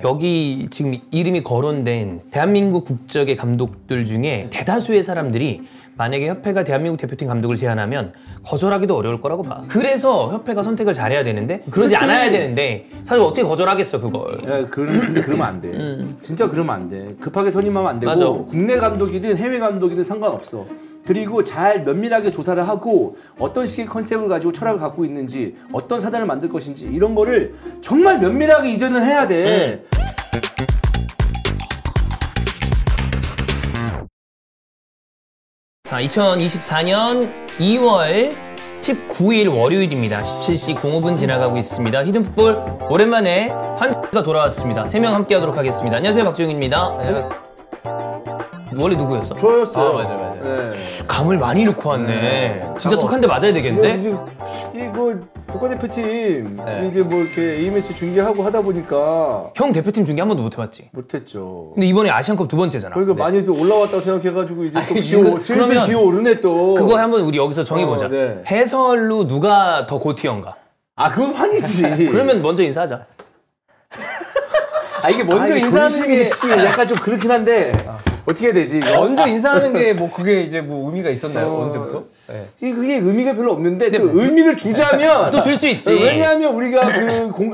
여기 지금 이름이 거론된 대한민국 국적의 감독들 중에 대다수의 사람들이 만약에 협회가 대한민국 대표팀 감독을 제안하면 거절하기도 어려울 거라고 봐. 그래서 협회가 선택을 잘해야 되는데 그러지 않아야 되는데 사실 어떻게 거절하겠어 그걸. 야, 근데 그러면 안 돼. 진짜 그러면 안 돼. 급하게 선임하면 안 되고 맞아. 국내 감독이든 해외 감독이든 상관없어. 그리고 잘 면밀하게 조사를 하고 어떤 식의 컨셉을 가지고 철학을 갖고 있는지 어떤 사단을 만들 것인지 이런 거를 정말 면밀하게 이전을 해야 돼. 자, 2024년 2월 19일 월요일입니다. 17시 05분 지나가고 있습니다. 히든풋볼 오랜만에 환가 돌아왔습니다. 3명 함께 하도록 하겠습니다. 안녕하세요, 박주영입니다. 안녕하세요. 원래 누구였어? 저였어요. 맞아요. 네. 감을 많이 놓고 왔네. 진짜 턱 한 대 맞아야 되겠는데? 이거 국가대표팀 네. 이제 뭐 이렇게 A매치 중계하고 하다 보니까 형 대표팀 중계 한 번도 못 해봤지? 못했죠. 근데 이번에 아시안컵 2번째잖아. 그러니까 많이 또 올라왔다고 생각해가지고 이제 또 이거 슬슬 그러면 기어오르네 또. 그거 한번 우리 여기서 정해보자. 네. 해설로 누가 더 고티어인가? 아 그건 환이지. 그러면 먼저 인사하자. 아 이게 먼저 인사하는 게 약간 좀 그렇긴 한데 어떻게 해야 되지? 먼저 인사하는 게 뭐 그게 이제 뭐 의미가 있었나요? 언제부터? 네. 그게 의미가 별로 없는데 또 의미를 주자면 또 줄 수 있지. 왜냐하면 우리가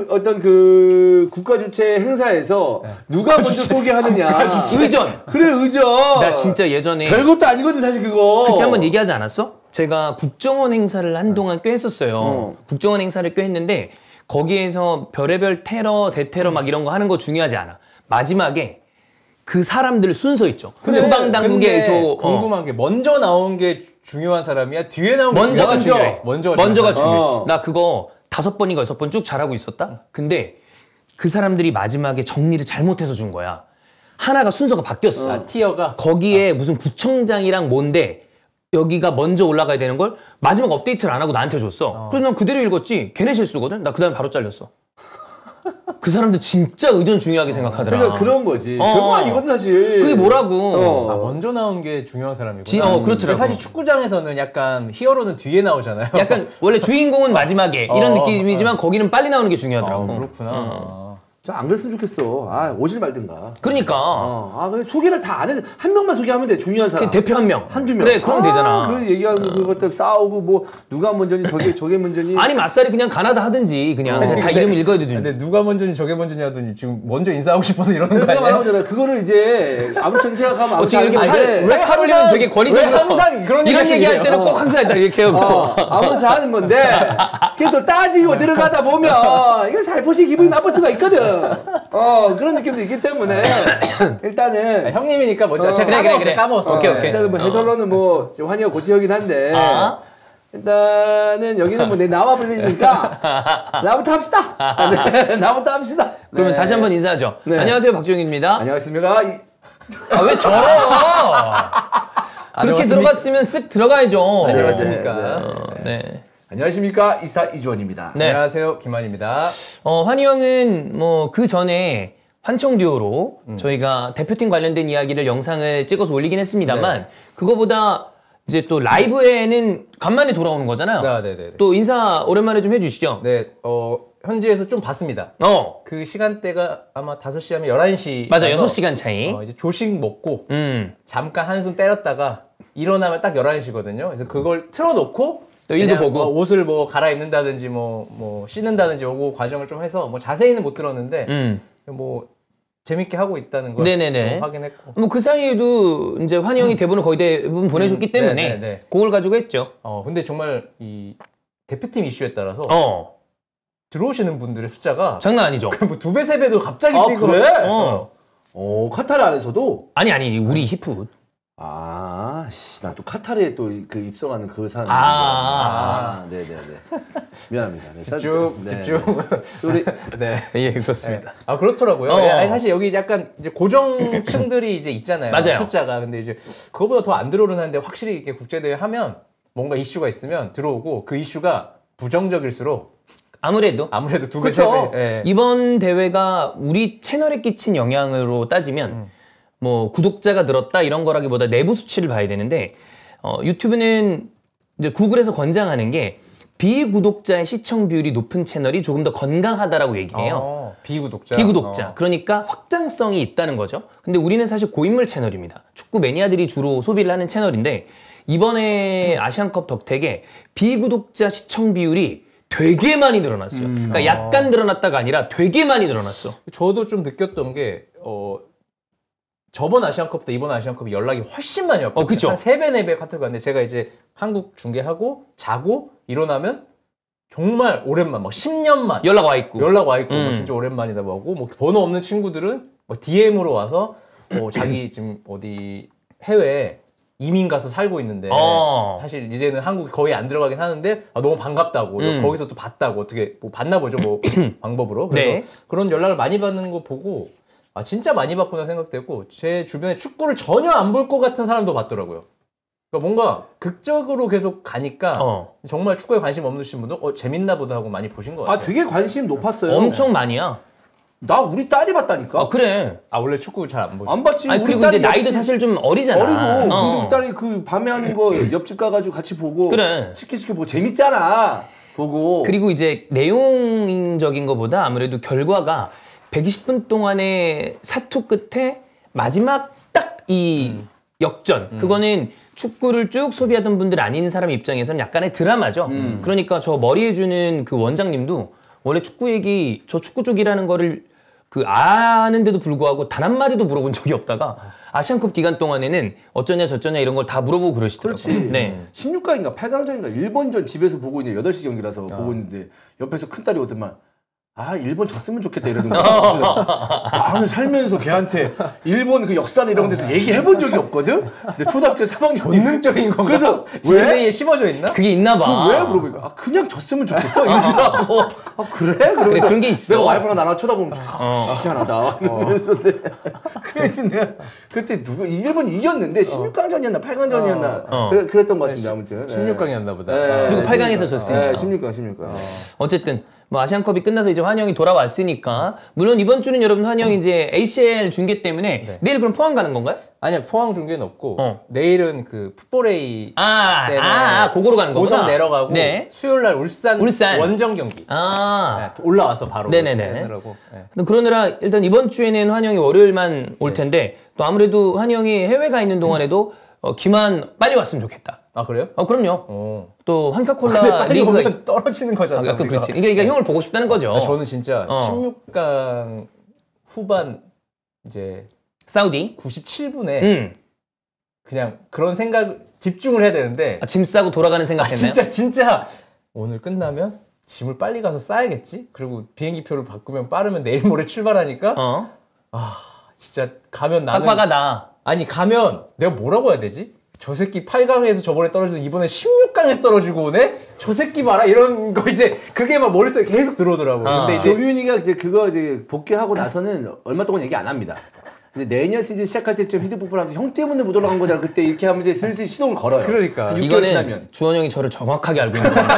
어떤 그 국가 주최 행사에서 누가 먼저 소개하느냐. 의전. 그래 의전. 나 진짜 예전에 별것도 아니거든 사실 그거. 그때 한번 얘기하지 않았어? 제가 국정원 행사를 한동안 꽤 했었어요. 국정원 행사를 꽤 했는데 거기에서 별의별 테러, 대테러 막 이런 거 하는 거 중요하지 않아. 마지막에 그 사람들 순서 있죠. 소방당국에서 궁금한 게 먼저 나온 게 중요한 사람이야? 뒤에 나온 게 먼저가 중요해. 먼저가 중요해. 나 그거 5번인가 6번 쭉 잘하고 있었다? 근데 그 사람들이 마지막에 정리를 잘못해서 준 거야. 하나가 순서가 바뀌었어. 아, 티어가? 거기에 무슨 구청장이랑 뭔데 여기가 먼저 올라가야 되는 걸 마지막 업데이트를 안 하고 나한테 줬어. 그래서 난 그대로 읽었지. 걔네 실수거든? 나 그 다음에 바로 잘렸어. 그 사람들 진짜 의전 중요하게 생각하더라. 그러니까 그런 거지. 별거 아니거든 사실. 그게 뭐라고. 아, 먼저 나온 게 중요한 사람이구나. 그렇더라고. 사실 축구장에서는 약간 히어로는 뒤에 나오잖아요. 약간 원래 주인공은 마지막에 이런 느낌이지만 거기는 빨리 나오는 게 중요하더라고. 그렇구나. 안 그랬으면 좋겠어. 오질 말든가. 그러니까. 그냥 소개를 다 안 해. 한 명만 소개하면 돼. 중요한 사람. 대표 한 명. 한두 명. 그래, 그럼 되잖아. 그래, 얘기하고 그것들 싸우고 뭐 누가 먼저니 저게 먼저니. 아니 맞살이 그냥 가나다 하든지 그냥 다 근데, 이름 읽어야 되든지. 근데 누가 먼저니 저게 먼저니 하더니 지금 먼저 인사하고 싶어서 이러는 거 내가 아니야? 말하는 거잖아. 그거를 이제 아무렇게 생각하면 아무렇게 지금 이렇게 하는데 왜 하려면 되게 권위적으로 왜 항상 그런 이런 얘기할 얘기해요? 때는 꼭 항상 했다 이렇게 하고. 아무렇게 하는 건데 그게 또 따지고 들어가다 보면 이거 살포시 기분이 나쁠 수가 있거든. 그런 느낌도 있기 때문에 일단은 형님이니까 먼저 그래. 까먹었어. 오케이. 일단은 뭐 해설로는 뭐 환희가 고치형이긴 한데 일단은 여기는 뭐 내 나와 버리니까 나부터 합시다. 네, 나부터 합시다. 그러면 네. 다시 한번 인사하죠. 네. 안녕하세요, 박주영입니다. 안녕하십니까. 왜 저러? 그렇게 들어갔으면 쓱 들어가야죠. 안녕하십니까. 네. 안녕하십니까. 이스타 이주원입니다. 네. 안녕하세요, 김한입니다. 환희 형은 뭐 그 전에 환청 듀오로 저희가 대표팀 관련된 이야기를 영상을 찍어서 올리긴 했습니다만 그거보다 이제 또 라이브에는 간만에 돌아오는 거잖아요. 네. 또 인사 오랜만에 좀 해주시죠. 네, 현지에서 좀 봤습니다. 그 시간대가 아마 5시 하면 11시. 맞아, 6시간 차이. 이제 조식 먹고 잠깐 한숨 때렸다가 일어나면 딱 11시거든요. 그래서 그걸 틀어놓고 또 일도 보고 옷을 뭐 갈아입는다든지 뭐 씻는다든지 요거 과정을 좀 해서 뭐 자세히는 못 들었는데 뭐 재밌게 하고 있다는 걸 확인했고. 뭐 그 사이에도 이제 환희 형이 대본을 거의 대부분 보내줬기 때문에 그걸 가지고 했죠. 근데 정말 이 대표팀 이슈에 따라서 들어오시는 분들의 숫자가 장난 아니죠. 뭐 2배, 3배도 갑자기 뛰고. 그래? 카타르 안에서도? 아니 우리 히프. 난 또 카타르에 또 그 입성하는 그 사람. 네네네. 미안합니다. 네, 집중. 소리. 네. 예, 그렇습니다. 그렇더라고요. 아니, 사실 여기 약간 이제 고정층들이 이제 있잖아요. 맞아요. 숫자가. 근데 이제 그거보다 더 안 들어오는데 확실히 이렇게 국제대회 하면 뭔가 이슈가 있으면 들어오고 그 이슈가 부정적일수록 아무래도 2배, 3배. 예. 이번 대회가 우리 채널에 끼친 영향으로 따지면 뭐 구독자가 늘었다 이런 거라기보다 내부 수치를 봐야 되는데 유튜브는 이제 구글에서 권장하는 게 비구독자의 시청 비율이 높은 채널이 조금 더 건강하다라고 얘기해요. 비구독자. 비구독자. 그러니까 확장성이 있다는 거죠. 근데 우리는 사실 고인물 채널입니다. 축구 매니아들이 주로 소비를 하는 채널인데 이번에 아시안컵 덕택에 비구독자 시청 비율이 되게 많이 늘어났어요. 그러니까 약간 늘어났다가 아니라 되게 많이 늘어났어. 저도 좀 느꼈던 게 저번 아시안컵부터 이번 아시안컵이 연락이 훨씬 많이 왔거든요. 그쵸. 한 3배, 4배 카톡이 왔는데 제가 이제 한국 중계하고 자고 일어나면 정말 오랜만, 막 10년만 연락 와 있고. 연락 와 있고 뭐 진짜 오랜만이다 하고 뭐 번호 없는 친구들은 뭐 DM으로 와서 자기 지금 어디 해외에 이민 가서 살고 있는데 사실 이제는 한국에 거의 안 들어가긴 하는데 너무 반갑다고 거기서 또 봤다고 어떻게 뭐 봤나 보죠 뭐 방법으로 그래서 네. 그런 연락을 많이 받는 거 보고 진짜 많이 받구나 생각되고 제 주변에 축구를 전혀 안 볼 것 같은 사람도 봤더라고요. 그러니까 뭔가 극적으로 계속 가니까 정말 축구에 관심 없으신 분도 재밌나 보다 하고 많이 보신 것 같아요. 되게 관심 높았어요. 엄청 많이야. 나 우리 딸이 봤다니까. 그래. 원래 축구 잘 안 보죠? 안 봤지. 아니, 그리고 이제 나이도 사실 좀 어리잖아. 어리고 근데 우리 딸이 그 밤에 하는 거 옆집 가가지고 같이 보고 그래. 치킨 보고 재밌잖아. 보고. 그리고 이제 내용적인 것보다 아무래도 결과가 120분 동안의 사투 끝에 마지막 딱 이 역전. 그거는 축구를 쭉 소비하던 분들 아닌 사람 입장에서는 약간의 드라마죠. 그러니까 저 머리 해주는 그 원장님도 원래 축구 얘기, 저 축구 쪽이라는 거를 아는데도 불구하고 단 한마디도 물어본 적이 없다가 아시안컵 기간 동안에는 어쩌냐 저쩌냐 이런 걸 다 물어보고 그러시더라고요. 그렇지. 네. 16강인가 8강전인가 일본전 집에서 보고 있는데 8시 경기라서 보고 있는데 옆에서 큰딸이 오더만 일본 졌으면 좋겠다 이러던가. 나는 살면서 걔한테 일본 그 역사나 이런 데서 얘기해본 적이 없거든? 근데 초등학교 3학년. 본능적인 건가? 그래서 DNA에 심어져 있나? 그게 있나 봐. 왜? 물어보니까 그냥 졌으면 좋겠어 이러더라고. 그래? 그러면서 그런 게 있어. 내가 와이프랑 나랑 쳐다보면 희한하다 이러면서 그래서 내가 그때 일본 이겼는데 16강전이었나 8강전이었나 그랬던 것 같은데 아무튼 16강이었나 보다. 그리고 8강에서 졌으니까. 16강. 어쨌든 뭐 아시안컵이 끝나서 이제 환영이 돌아왔으니까 물론 이번 주는 여러분 환영 이제 ACL 중계 때문에 내일 그럼 포항 가는 건가요? 아니야 포항 중계는 없고 내일은 그 풋볼A 그거로 가는 거구나. 고성 내려가고 네. 수요일 날 울산 원정 경기 올라와서 바로 네네네. 하느라고. 그러느라 일단 이번 주에는 환영이 월요일만 올 텐데 또 아무래도 환영이 해외 가 있는 동안에도 기만 빨리 왔으면 좋겠다. 그래요? 그럼요. 또 한카콜라 빨리 리그가 오면 떨어지는 거잖아. 약간 그렇지. 그러니까 형을 보고 싶다는 거죠. 저는 진짜 16강 후반 이제 사우디 97분에 그냥 그런 생각 집중을 해야 되는데 짐 싸고 돌아가는 생각했나요? 진짜 오늘 끝나면 짐을 빨리 가서 싸야겠지. 그리고 비행기표를 바꾸면 빠르면 내일 모레 출발하니까 진짜 가면 나는 빡빡하다. 아니 가면 내가 뭐라고 해야 되지? 저 새끼 8강에서 저번에 떨어져서 이번에 16강에서 떨어지고 오네? 저 새끼 봐라 이런 거 이제 그게 막 머릿속에 계속 들어오더라고. 근데 이제 조윤이가 이제 그거 이제 복귀하고 나서는 얼마 동안 얘기 안 합니다. 이제 내년 시즌 시작할 때쯤 히드풋볼하면서 형 때문에 못 올라간 거잖아. 그때 이렇게 하면 이제 슬슬 시동을 걸어요. 그러니까. 한 6개월 이거는 지나면. 주원 형이 저를 정확하게 알고 있는 겁니다.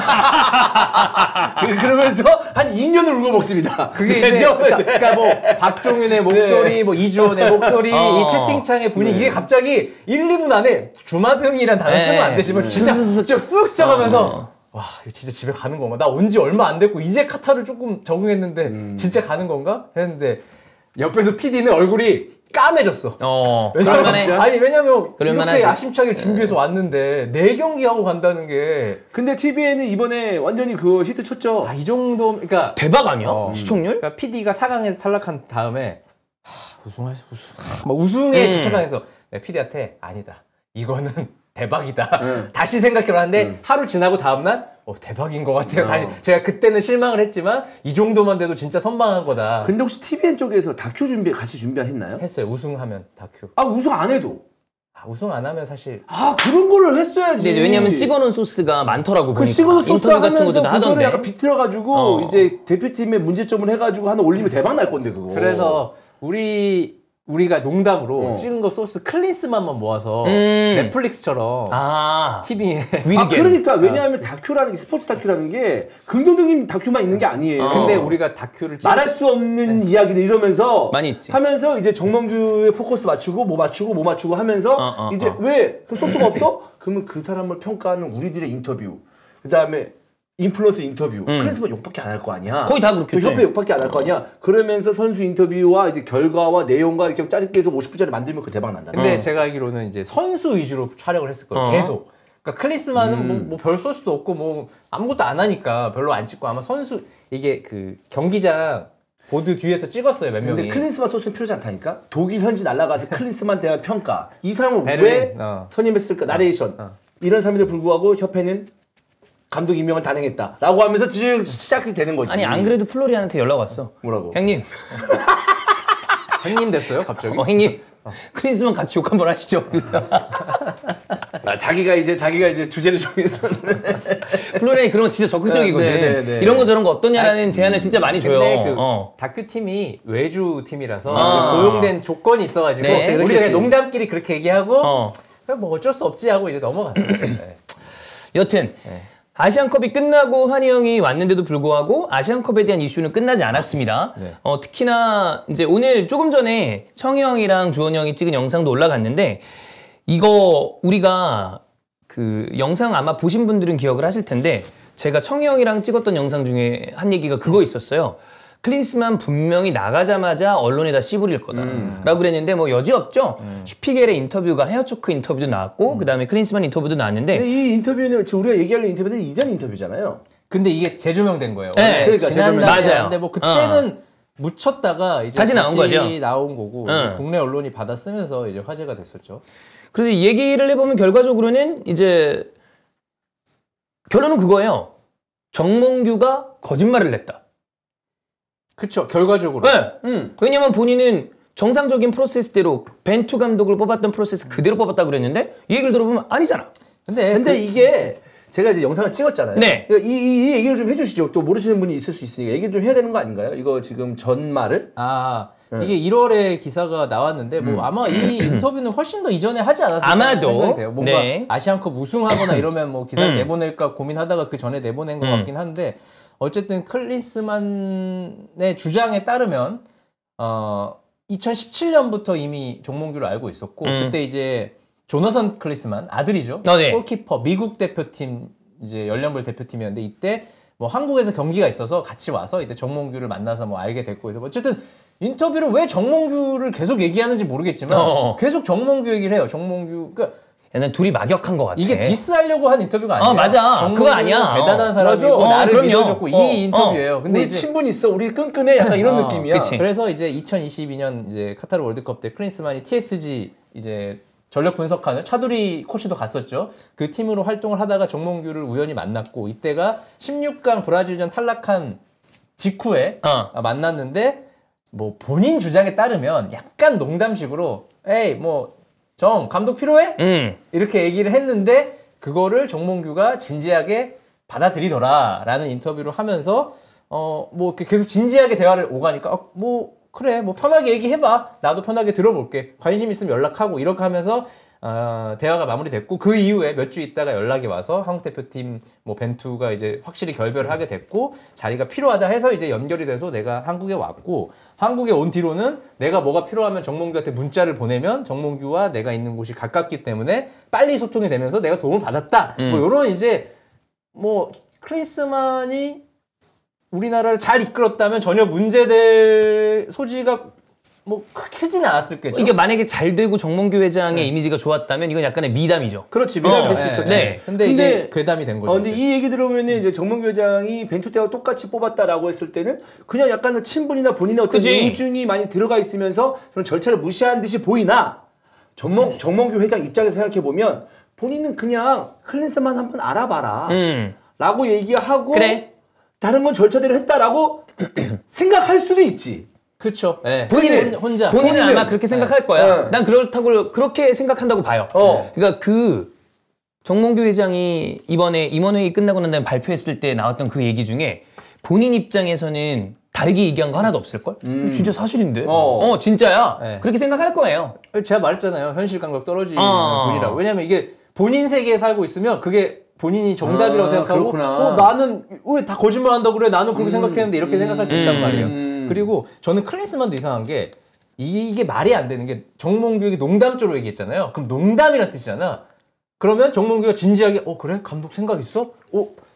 그러면서 한 2년을 울고 먹습니다. 그게 이제 그러니까 뭐 박종윤의 목소리, 뭐 이주원의 목소리, 이 채팅창의 분위기 이게 갑자기 1, 2분 안에 주마등이란 단어 쓰면 안 되시면 진짜 쓱 스쳐가면서 와 이거 진짜 집에 가는 건가? 나 온 지 얼마 안 됐고 이제 카타르 조금 적응했는데 진짜 가는 건가? 했는데 옆에서 PD는 얼굴이 까매졌어. 왜냐면 이렇게 야심차게 준비해서 왔는데 4경기 하고 간다는 게. 근데 TVN은 이번에 완전히 그 히트 쳤죠. 이 정도 그러니까 대박 아니야? 시청률? 그러니까 PD가 4강에서 탈락한 다음에 우승에 집착하면서 PD한테 아니다. 이거는 대박이다. 다시 생각해봐 하는데 하루 지나고 다음날 대박인 것 같아요. 다시 제가 그때는 실망을 했지만 이 정도만 돼도 진짜 선방한 거다. 근데 혹시 TVN 쪽에서 다큐 같이 준비했나요? 했어요. 우승하면 다큐. 우승 안 해도. 우승 안 하면 사실 그런 거를 했어야지. 근데 왜냐면 찍어놓은 소스가 많더라고. 그 찍어놓은 소스 인터뷰 같은 것도 하면서 하던데. 그거를 약간 비틀어가지고 이제 대표팀의 문제점을 해가지고 하나 올리면 대박 날 건데 그거. 그래서 우리가 농담으로 찍은 거 소스 클린스만만 모아서 넷플릭스처럼 TV에 그러니까 왜냐하면 다큐라는 게 스포츠 다큐라는 게 긍정적인 다큐만 있는 게 아니에요. 근데 우리가 다큐를 말할 수 없는 이야기들 이러면서 많이 있지. 하면서 이제 정몽규의 포커스 맞추고 뭐 맞추고 하면서 이제 왜 그 소스가 없어? 그러면 그 사람을 평가하는 우리들의 인터뷰, 그 다음에 인플루언서 인터뷰. 클린스만 욕밖에 안 할 거 아니야. 거의 다 그렇겠죠. 협회 욕밖에 안 할 거 아니야. 그러면서 선수 인터뷰와 이제 결과와 내용과 이렇게 짜집게 해서 50분짜리 만들면 그 대박 난다. 근데 제가 알기로는 이제 선수 위주로 촬영을 했을 거예요. 계속. 그러니까 클린스만은 뭐 별 쏠 수도 없고 뭐 아무것도 안 하니까 별로 안 찍고 아마 선수 이게 그 경기장 보드 뒤에서 찍었어요 몇 명이. 근데 클린스만 소스는 필요하지 않다니까? 독일 현지 날아가서 클린스만 대한 평가. 이 사람을 베를린. 왜 선임했을까? 나레이션. 이런 사람에도 불구하고 협회는 감독 임명을 단행했다. 라고 하면서 쭉 시작이 되는 거지. 아니 안 그래도 플로리안한테 연락 왔어. 뭐라고? 형님. 형님 됐어요 갑자기? 형님. 클린스만 같이 욕 한번 하시죠. 자기가 이제 주제를 정해서. 플로리안이 그런 거 진짜 적극적이거든. 네. 이런 거 저런 거 어떠냐라는 제안을 진짜 많이 줘요. 근데 그 어. 다큐 팀이 외주 팀이라서 고용된 조건이 있어가지고 네, 우리가 그렇겠지. 그냥 농담끼리 그렇게 얘기하고 어. 그냥 뭐 어쩔 수 없지 하고 이제 넘어갔어요. 네. 여튼 아시안컵이 끝나고 환희 형이 왔는데도 불구하고 아시안컵에 대한 이슈는 끝나지 않았습니다. 네. 특히나 이제 오늘 조금 전에 청희 형이랑 주원 형이 찍은 영상도 올라갔는데 이거 우리가 그 영상 아마 보신 분들은 기억을 하실 텐데 제가 청희 형이랑 찍었던 영상 중에 한 얘기가 그거 있었어요. 클린스만 분명히 나가자마자 언론에다 씨부릴 거다라고 그랬는데 뭐 여지없죠. 슈피겔의 인터뷰가 헤어초크 인터뷰도 나왔고 그다음에 클린스만 인터뷰도 나왔는데 근데 이 인터뷰는 지금 우리가 얘기하는 인터뷰는 이전 인터뷰잖아요. 근데 이게 재조명된 거예요. 네, 그러니까 지난달에 맞아요. 했는데 뭐 그때는 묻혔다가 이제 다시 나온 거죠. 나온 거고 이제 국내 언론이 받아 쓰면서 이제 화제가 됐었죠. 그래서 이 얘기를 해보면 결과적으로는 이제 결론은 그거예요. 정몽규가 거짓말을 했다. 그쵸 결과적으로. 네. 왜냐면 본인은 정상적인 프로세스대로 벤투 감독을 뽑았던 프로세스 그대로 뽑았다고 그랬는데 이 얘기를 들어보면 아니잖아. 근데 이게 제가 이제 영상을 찍었잖아요. 네. 그러니까 이 얘기를 좀 해주시죠. 또 모르시는 분이 있을 수 있으니까 얘기를 좀 해야 되는 거 아닌가요? 이거 지금 전말을? 이게 1월에 기사가 나왔는데 뭐 아마 이 인터뷰는 훨씬 더 이전에 하지 않았을까 아마도. 생각이 돼요. 뭔가 네. 아시안컵 우승하거나 이러면 뭐 기사를 내보낼까 고민하다가 그 전에 내보낸 것 같긴 한데 어쨌든 클린스만의 주장에 따르면 2017년부터 이미 정몽규를 알고 있었고 그때 이제 조너선 클린스만 아들이죠. 네. 골키퍼 미국 대표팀 이제 연령별 대표팀이었는데 이때 뭐 한국에서 경기가 있어서 같이 와서 이때 정몽규를 만나서 뭐 알게 됐고 그래서 어쨌든 인터뷰를 왜 정몽규를 계속 얘기하는지 모르겠지만 계속 정몽규 얘기를 해요. 정몽규 그러니까 난 둘이 막역한 것 같아. 이게 디스하려고 한 인터뷰가 아니야. 맞아. 정몽규는 그거 아니야. 대단한 사람이고 맞아. 나를 그럼요. 믿어줬고 이 인터뷰예요. 근데 우리 이제 친분 있어. 우리 끈끈해. 약간 이런 느낌이야. 그치. 그래서 이제 2022년 이제 카타르 월드컵 때 클린스만이 TSG 이제 전력 분석하는 차두리 코치도 갔었죠. 그 팀으로 활동을 하다가 정몽규를 우연히 만났고 이때가 16강 브라질전 탈락한 직후에 만났는데 뭐 본인 주장에 따르면 약간 농담식으로 에이 뭐 정 감독 필요해? 이렇게 얘기를 했는데 그거를 정몽규가 진지하게 받아들이더라라는 인터뷰를 하면서 뭐 이렇게 계속 진지하게 대화를 오가니까 뭐 그래 뭐 편하게 얘기해봐 나도 편하게 들어볼게 관심 있으면 연락하고 이렇게 하면서 대화가 마무리됐고 그 이후에 몇 주 있다가 연락이 와서 한국 대표팀 뭐 벤투가 이제 확실히 결별을 하게 됐고 자리가 필요하다 해서 이제 연결이 돼서 내가 한국에 왔고 한국에 온 뒤로는 내가 뭐가 필요하면 정몽규한테 문자를 보내면 정몽규와 내가 있는 곳이 가깝기 때문에 빨리 소통이 되면서 내가 도움을 받았다. 뭐 이런 이제 뭐 클린스만이 우리나라를 잘 이끌었다면 전혀 문제될 소지가 뭐 크지는 않았을 거죠. 이게 만약에 잘 되고 정몽규 회장의 이미지가 좋았다면 이건 약간의 미담이죠. 그렇지. 미담이 될 수 있었지. 네. 근데 이게 괴담이 된 거죠. 근데 이제. 이 얘기 들어보면 이제 정몽규 회장이 벤투 때와 똑같이 뽑았다라고 했을 때는 그냥 약간의 친분이나 본인의 어떤 그치. 용중이 많이 들어가 있으면서 그런 절차를 무시한 듯이 보이나 정몽규 회장 입장에서 생각해 보면 본인은 그냥 클린스만 한번 알아봐라 라고 얘기하고 그래. 다른 건 절차대로 했다라고 생각할 수도 있지. 그렇죠. 네. 본인은 혼자 본인은 아마 그렇게 생각할 거야. 네. 난 그렇다고 그렇게 생각한다고 봐요. 그러니까 그 정몽규 회장이 이번에 임원회의 끝나고 난 다음에 발표했을 때 나왔던 그 얘기 중에 본인 입장에서는 다르게 얘기한 거 하나도 없을걸? 진짜 사실인데? 진짜야. 네. 그렇게 생각할 거예요. 제가 말했잖아요. 현실 감각 떨어지는 분이라고. 왜냐면 이게 본인 세계에 살고 있으면 그게 본인이 정답이라고 생각하고 그렇구나. 나는 왜 다 거짓말한다고 그래? 나는 그렇게 생각했는데 이렇게 생각할 수 있단 말이에요. 그리고 저는 클린스만도 이상한 게 이게 말이 안 되는 게 정몽규에게 농담조로 얘기했잖아요. 그럼 농담이란 뜻이잖아. 그러면 정몽규가 진지하게 그래? 감독 생각 있어?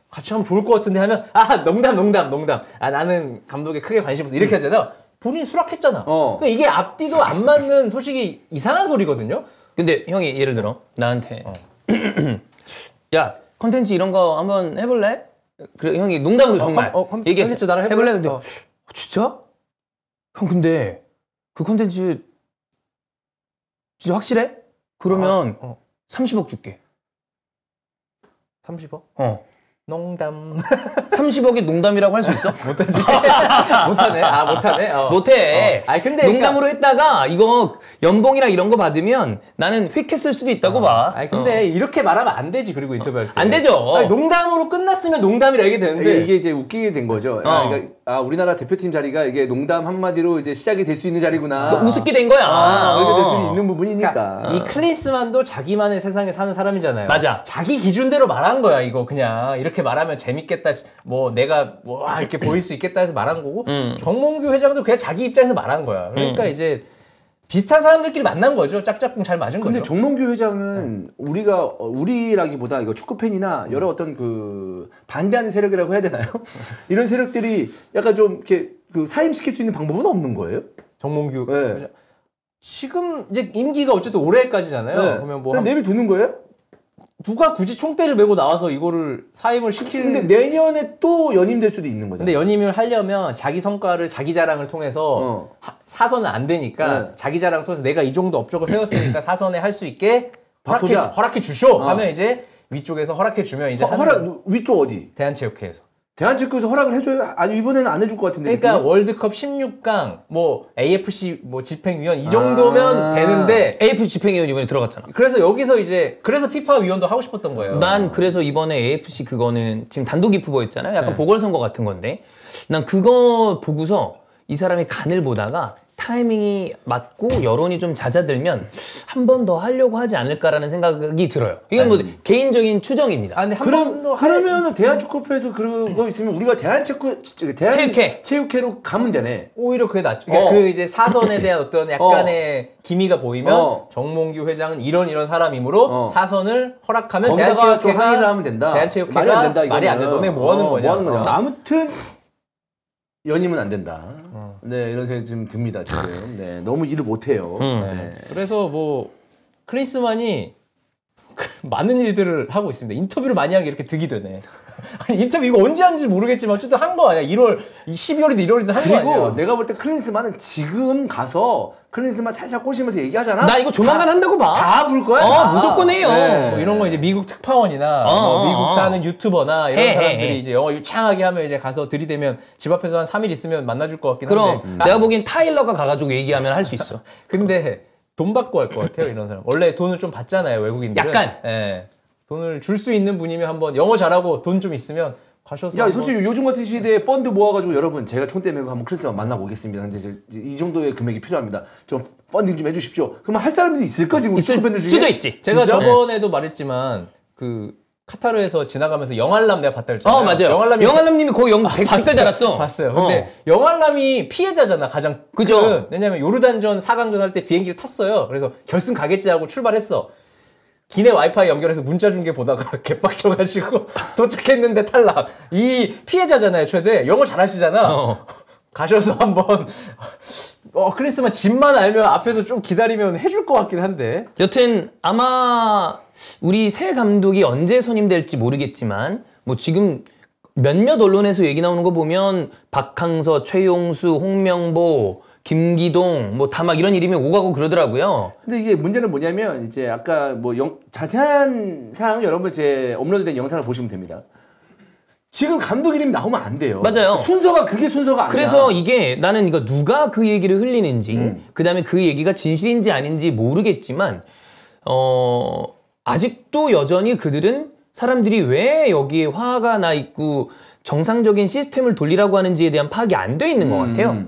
같이 하면 좋을 것 같은데 하면 농담. 나는 감독에 크게 관심 없어. 이렇게 하잖아. 본인이 수락했잖아. 그러니까 이게 앞뒤도 안 맞는 솔직히 이상한 소리거든요. 근데 형이 예를 들어 나한테 야 컨텐츠 이런 거 한번 해볼래? 그래 형이 농담으로 정말 얘기했어. 컨텐츠 나랑 해볼래? 근데 진짜? 형 근데 그 컨텐츠 진짜 확실해? 그러면 30억 줄게. 30억? 농담. 30억이 농담이라고 할 수 있어? 못하지. 못하네. 못해. 아니, 근데 농담으로 했다가 이거 연봉이랑 이런 거 받으면 나는 휙했을 수도 있다고 봐. 아니 근데 이렇게 말하면 안 되지. 그리고 인터뷰할 때. 안 되죠. 아니, 농담으로 끝났으면 농담이라 얘기 되는데 이게 이제 웃기게 된 거죠. 그러니까 우리나라 대표팀 자리가 이게 농담 한마디로 이제 시작이 될 수 있는 자리구나. 그러니까 우습게 된 거야. 그렇게 될 수 있는 부분이니까. 그러니까 이 클린스만도 자기만의 세상에 사는 사람이잖아요. 맞아. 자기 기준대로 말한 거야 이거 그냥 이렇게 말하면 재밌겠다. 뭐 내가 이렇게 보일 수 있겠다 해서 말한 거고 정몽규 회장도 그냥 자기 입장에서 말한 거야. 그러니까 이제 비슷한 사람들끼리 만난 거죠. 짝짝꿍 잘 맞은 근데 거죠. 정몽규 회장은 우리라기보다 이거 축구 팬이나 여러 어떤 그 반대하는 세력이라고 해야 되나요? 이런 세력들이 약간 좀 이렇게 그 사임시킬 수 있는 방법은 없는 거예요? 정몽규 네. 회장. 지금 이제 임기가 어쨌든 올해까지잖아요. 네. 그러면 뭐 그냥 내비두는 거예요? 누가 굳이 총대를 메고 나와서 이거를 사임을 시키는 근데 내년에 또 연임될 수도 있는 거잖아요. 근데 연임을 하려면 자기 성과를 자기 자랑을 통해서 사선은 안 되니까 네. 자기 자랑을 통해서 내가 이 정도 업적을 세웠으니까 사선에 할 수 있게 바꾸자. 허락해 주쇼 하면 이제 위쪽에서 허락해 주면 이제 허락 위쪽 어디? 대한체육회에서 대한체육회에서 허락을 해줘요? 아주 이번에는 안 해줄 것 같은데. 그러니까 느낌이? 월드컵 16강 뭐 AFC 뭐 집행위원 이 정도면 되는데 AFC 집행위원 이번에 들어갔잖아. 그래서 여기서 이제 그래서 피파 위원도 하고 싶었던 거예요. 난 그래서 이번에 AFC 그거는 지금 단독 후보였잖아요. 약간 보궐선거 같은 건데 난 그거 보고서 이 사람이 간을 보다가 타이밍이 맞고 여론이 좀 잦아들면 한 번 더 하려고 하지 않을까라는 생각이 들어요. 이건 뭐 개인적인 추정입니다. 아, 근데 한 번도 그러면 대한축구협회에서 그거 있으면 우리가 체육회로 가면 되네. 오히려 그게 낫죠. 그러니까 그 이제 사선에 대한 어떤 약간의 기미가 보이면 정몽규 회장은 이런 사람이므로 사선을 허락하면 거기다가 좀 항의를 하면 된다. 대한체육회가 말이 안 된다. 말이 안 돼. 너네 뭐 하는 거냐? 뭐 하는 거냐? 아무튼 연임은 안 된다. 네, 이런 생각이 좀 듭니다, 지금. 네, 너무 일을 못 해요. 네. 그래서 뭐 클린스만이 많은 일들을 하고 있습니다. 인터뷰를 많이 하는 게 이렇게 득이 되네. 아니 인터뷰 이거 언제 하는지 모르겠지만 어쨌든 한 거 아니야. 12월이든 1월이든 한 거 그리고 아니야. 내가 볼 때 클린스만은 지금 가서 클린스만 살살 꼬시면서 얘기하잖아. 나 이거 조만간 한다고 봐. 다 불 거야. 다. 무조건 해요. 네. 뭐 이런 거 이제 미국 특파원이나 뭐 미국 사는 유튜버나 이런 사람들이 이제 영어 유창하게 하면 이제 가서 들이대면 집 앞에서 한 3일 있으면 만나줄 것 같긴 그럼 한데. 내가 보기엔 타일러가 가가지고 얘기하면 할 수 있어. 근데 돈 받고 할 것 같아요 이런 사람. 원래 돈을 좀 받잖아요 외국인들은. 약간. 예. 돈을 줄 수 있는 분이면 한번 영어 잘하고 돈 좀 있으면 가셔서. 야, 한번. 솔직히 요즘 같은 시대에 펀드 모아가지고 여러분 제가 총대 메고 한번 클린스만 만나고 오겠습니다. 근데 이 정도의 금액이 필요합니다. 좀 펀딩 좀 해주십시오. 그러면 할 사람들이 있을 거지. 있을 팬들 중에? 수도 있지. 제가 진짜? 저번에도 말했지만 그 카타르에서 지나가면서 영알람 내가 봤다 그랬잖아요. 맞아요. 영알람이 영알람님이 거기 댓글 달았어. 봤어요. 근데 영알람이 피해자잖아 가장. 그죠. 왜냐면 요르단전 4강전 할 때 비행기를 탔어요. 그래서 결승 가겠지 하고 출발했어. 기내 와이파이 연결해서 문자 준 게 보다가 개빡쳐가지고 도착했는데 탈락. 이 피해자잖아요 최대. 영어 잘하시잖아. 가셔서 한번 클린스만 집만 알면 앞에서 좀 기다리면 해줄 것 같긴 한데. 여튼 아마 우리 새 감독이 언제 선임될지 모르겠지만 뭐 지금 몇몇 언론에서 얘기 나오는 거 보면 박항서, 최용수, 홍명보, 김기동 뭐 다 막 이런 이름이 오가고 그러더라고요. 근데 이게 문제는 뭐냐면 이제 아까 뭐 자세한 사항 여러분 제 업로드된 영상을 보시면 됩니다. 지금 감독 이름이 나오면 안 돼요. 맞아요. 그게 순서가 아니야. 그래서 이게 나는 이거 누가 그 얘기를 흘리는지 그다음에 그 얘기가 진실인지 아닌지 모르겠지만 아직도 여전히 그들은 사람들이 왜 여기에 화가 나 있고 정상적인 시스템을 돌리라고 하는지에 대한 파악이 안 돼 있는 것 같아요.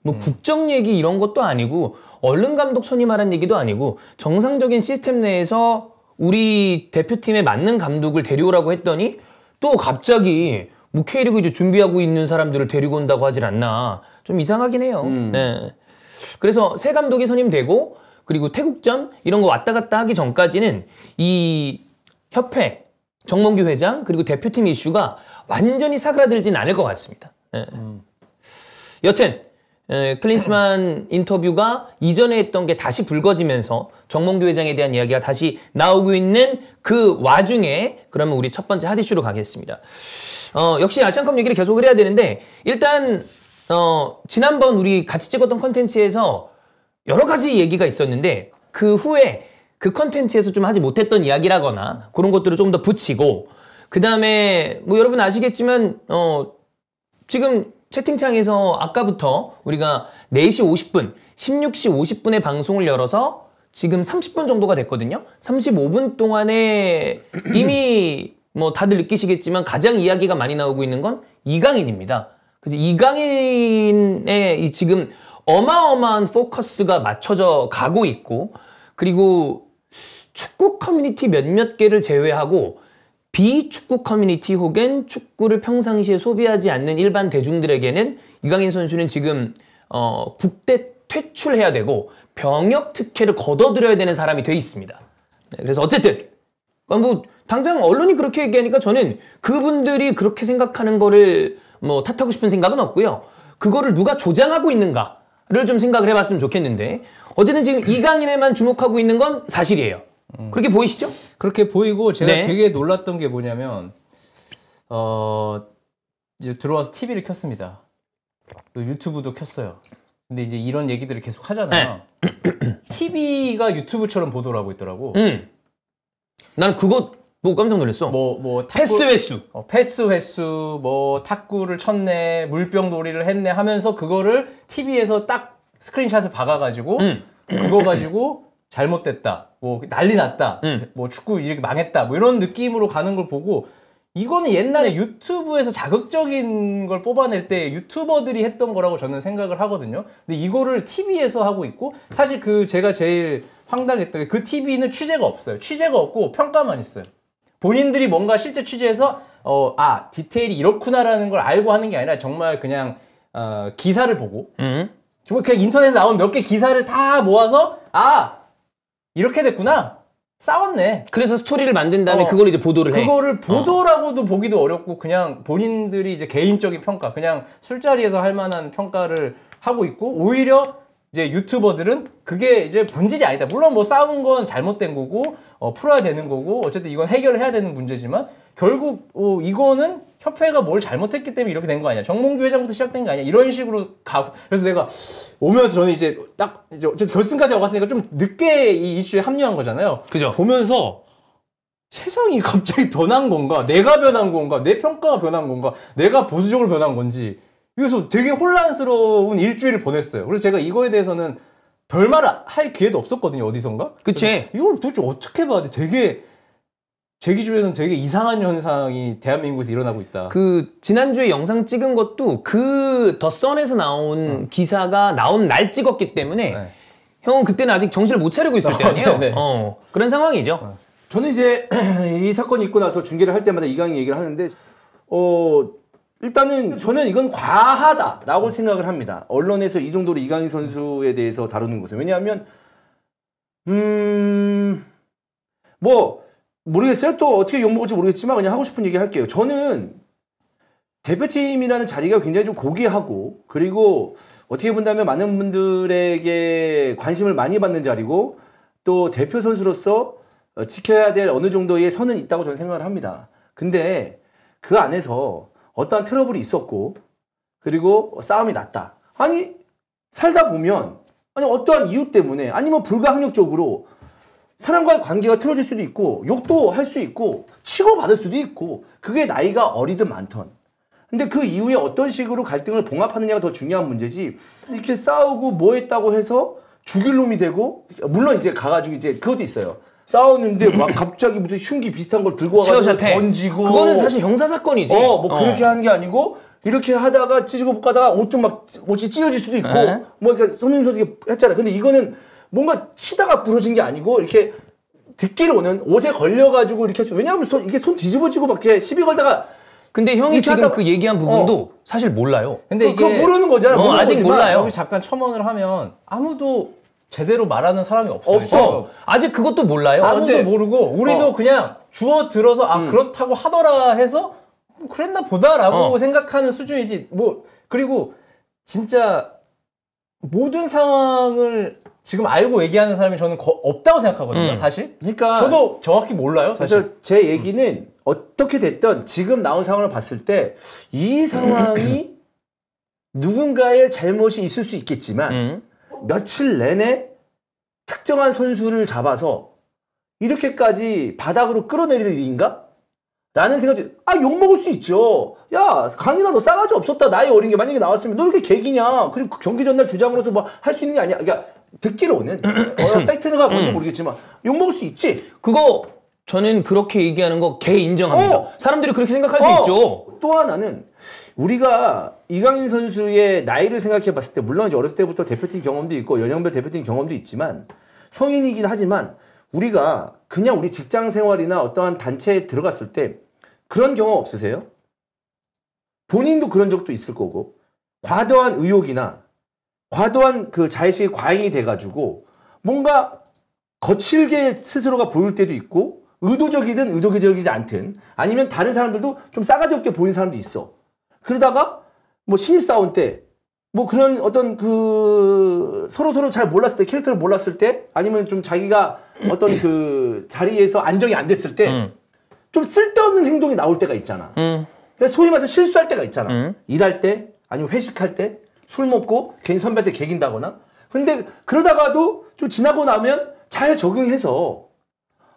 뭐 국정 얘기 이런 것도 아니고 얼른 감독 선임하라는 얘기도 아니고 정상적인 시스템 내에서 우리 대표팀에 맞는 감독을 데려오라고 했더니 또 갑자기 뭐 K리그 이제 준비하고 있는 사람들을 데리고 온다고 하질 않나. 좀 이상하긴 해요. 네. 그래서 새 감독이 선임되고 그리고 태국전 이런 거 왔다 갔다 하기 전까지는 이 협회 정몽규 회장 그리고 대표팀 이슈가 완전히 사그라들진 않을 것 같습니다. 예. 여튼 클린스만 인터뷰가 이전에 했던 게 다시 불거지면서 정몽규 회장에 대한 이야기가 다시 나오고 있는 그 와중에 그러면 우리 첫 번째 핫 이슈로 가겠습니다. 역시 아시안컵 얘기를 계속 해야 되는데 일단 지난번 우리 같이 찍었던 컨텐츠에서 여러 가지 얘기가 있었는데 그 후에 그 컨텐츠에서 좀 하지 못했던 이야기라거나 그런 것들을 좀 더 붙이고 그 다음에 뭐 여러분 아시겠지만 지금 채팅창에서 아까부터 우리가 4시 50분, 16시 50분에 방송을 열어서 지금 30분 정도가 됐거든요. 35분 동안에 이미 뭐 다들 느끼시겠지만 가장 이야기가 많이 나오고 있는 건 이강인입니다. 그래서 이강인의 이 지금 어마어마한 포커스가 맞춰져 가고 있고 그리고 축구 커뮤니티 몇몇 개를 제외하고 비축구 커뮤니티 혹은 축구를 평상시에 소비하지 않는 일반 대중들에게는 이강인 선수는 지금 국대 퇴출해야 되고 병역 특혜를 걷어들여야 되는 사람이 돼 있습니다. 네, 그래서 어쨌든 뭐 당장 언론이 그렇게 얘기하니까 저는 그분들이 그렇게 생각하는 거를 뭐 탓하고 싶은 생각은 없고요. 그거를 누가 조장하고 있는가를 좀 생각을 해봤으면 좋겠는데 어쨌든 지금 이강인에만 주목하고 있는 건 사실이에요. 그렇게 보이시죠? 그렇게 보이고 제가 네. 되게 놀랐던 게 뭐냐면 이제 들어와서 TV를 켰습니다. 그리고 유튜브도 켰어요. 근데 이제 이런 얘기들을 계속 하잖아요. TV가 유튜브처럼 보도를 하고 있더라고. 난 그거 보고 깜짝 놀랐어. 뭐 패스 횟수. 패스 횟수, 뭐 탁구를 쳤네, 물병놀이를 했네 하면서 그거를 TV에서 딱 스크린샷을 박아가지고 그거 가지고 잘못됐다, 뭐 난리 났다, 뭐 축구 이제 망했다, 뭐 이런 느낌으로 가는 걸 보고 이거는 옛날에 유튜브에서 자극적인 걸 뽑아낼 때 유튜버들이 했던 거라고 저는 생각을 하거든요. 근데 이거를 TV에서 하고 있고 사실 그 제가 제일 황당했던 게 그 TV는 취재가 없어요. 취재가 없고 평가만 있어요. 본인들이 뭔가 실제 취재해서 디테일이 이렇구나라는 걸 알고 하는 게 아니라 정말 그냥 기사를 보고 정말 그냥 인터넷에 나온 몇 개 기사를 다 모아서 이렇게 됐구나. 싸웠네. 그래서 스토리를 만든 다음에 그걸 이제 보도를 해. 그거를 보도라고도 보기도 어렵고 그냥 본인들이 이제 개인적인 평가, 그냥 술자리에서 할 만한 평가를 하고 있고 오히려 이제 유튜버들은 그게 이제 본질이 아니다. 물론 뭐 싸운 건 잘못된 거고 풀어야 되는 거고 어쨌든 이건 해결을 해야 되는 문제지만 결국 이거는 협회가 뭘 잘못했기 때문에 이렇게 된 거 아니야. 정몽규 회장부터 시작된 거 아니야. 이런 식으로 가고 그래서 내가 오면서 저는 이제 딱 이제 어쨌든 결승까지 와봤으니까 좀 늦게 이 이슈에 합류한 거잖아요. 그죠? 보면서 세상이 갑자기 변한 건가? 내가 변한 건가? 내 평가가 변한 건가? 내가 보수적으로 변한 건지 그래서 되게 혼란스러운 일주일을 보냈어요. 그래서 제가 이거에 대해서는 별말 할 기회도 없었거든요. 어디선가? 그치? 이걸 도대체 어떻게 봐야 돼? 되게 제 기준에는 되게 이상한 현상이 대한민국에서 일어나고 있다. 그 지난주에 영상 찍은 것도 그 더 선에서 나온 기사가 나온 날 찍었기 때문에 형은 그때는 아직 정신을 못 차리고 있을 때 아니에요? 네. 그런 상황이죠. 저는 이제 이 사건이 있고 나서 중계를 할 때마다 이강인 얘기를 하는데 일단은 저는 이건 과하다라고 생각을 합니다. 언론에서 이 정도로 이강인 선수에 대해서 다루는 것은. 왜냐하면 뭐 모르겠어요. 또 어떻게 욕먹을지 모르겠지만 그냥 하고 싶은 얘기 할게요. 저는 대표팀이라는 자리가 굉장히 좀 고귀하고 그리고 어떻게 본다면 많은 분들에게 관심을 많이 받는 자리고 또 대표 선수로서 지켜야 될 어느 정도의 선은 있다고 저는 생각을 합니다. 근데 그 안에서 어떠한 트러블이 있었고 그리고 싸움이 났다. 아니 살다 보면 어떠한 이유 때문에 아니면 불가항력적으로 사람과의 관계가 틀어질 수도 있고 욕도 할 수 있고 치고받을 수도 있고 그게 나이가 어리든 많던 근데 그 이후에 어떤 식으로 갈등을 봉합하느냐가 더 중요한 문제지 이렇게 싸우고 뭐 했다고 해서 죽일 놈이 되고 물론 이제 가가지고 이제 그것도 있어요. 싸우는데 막 갑자기 무슨 흉기 비슷한 걸 들고 와가지고 던지고 그거는 사실 형사사건이지. 뭐 그렇게 하는 게 아니고 이렇게 하다가 찢고 가다가 옷이 찢어질 수도 있고 뭐 이렇게 손흥민 선수가 했잖아요. 근데 이거는 뭔가 치다가 부러진 게 아니고 이렇게 듣기로는 옷에 걸려가지고 이렇게 했어요. 왜냐하면 이게 손 뒤집어지고 막 이렇게 시비 걸다가 근데 형이 지금 그 얘기한 부분도 사실 몰라요. 근데 그거 이게 모르는 거잖아요. 아직 몰라요. 여기 잠깐 첨언을 하면 아무도 제대로 말하는 사람이 없어요. 없어. 아직 그것도 몰라요. 아무도 근데- 모르고 우리도 그냥 주워 들어서 그렇다고 하더라 해서 그랬나 보다라고 생각하는 수준이지. 뭐 그리고 진짜 모든 상황을 지금 알고 얘기하는 사람이 저는 없다고 생각하거든요. 사실. 그러니까 저도 정확히 몰라요. 사실. 그래서 제 얘기는 어떻게 됐든 지금 나온 상황을 봤을 때 이 상황이 누군가의 잘못이 있을 수 있겠지만 며칠 내내 특정한 선수를 잡아서 이렇게까지 바닥으로 끌어내릴 일인가? 라는 생각이 욕먹을 수 있죠. 야 강인아 너 싸가지 없었다. 나이 어린 게 만약에 나왔으면 너 이렇게 개기냐. 그리고 경기 전날 주장으로서 뭐 할 수 있는 게 아니야. 그러니까 듣기로는 팩트가 뭔지 모르겠지만 욕먹을 수 있지. 그거 저는 그렇게 얘기하는 거 개 인정합니다. 사람들이 그렇게 생각할 수 있죠. 또 하나는 우리가 이강인 선수의 나이를 생각해 봤을 때 물론 이제 어렸을 때부터 대표팀 경험도 있고 연령별 대표팀 경험도 있지만 성인이긴 하지만 우리가 그냥 우리 직장 생활이나 어떠한 단체에 들어갔을 때 그런 경험 없으세요? 본인도 그런 적도 있을 거고 과도한 의욕이나 과도한 그 자의식이 과잉이 돼가지고 뭔가 거칠게 스스로가 보일 때도 있고 의도적이든 의도적이지 않든 아니면 다른 사람들도 좀 싸가지 없게 보이는 사람도 있어. 그러다가 뭐 신입사원 때 뭐 그런 어떤 그 서로 잘 몰랐을 때 캐릭터를 몰랐을 때 아니면 좀 자기가 어떤 그 자리에서 안정이 안 됐을 때 좀 쓸데없는 행동이 나올 때가 있잖아. 그러니까 소위 말해서 실수할 때가 있잖아. 일할 때 아니면 회식할 때 술 먹고 괜히 선배한테 개긴다거나. 근데 그러다가도 좀 지나고 나면 잘 적응해서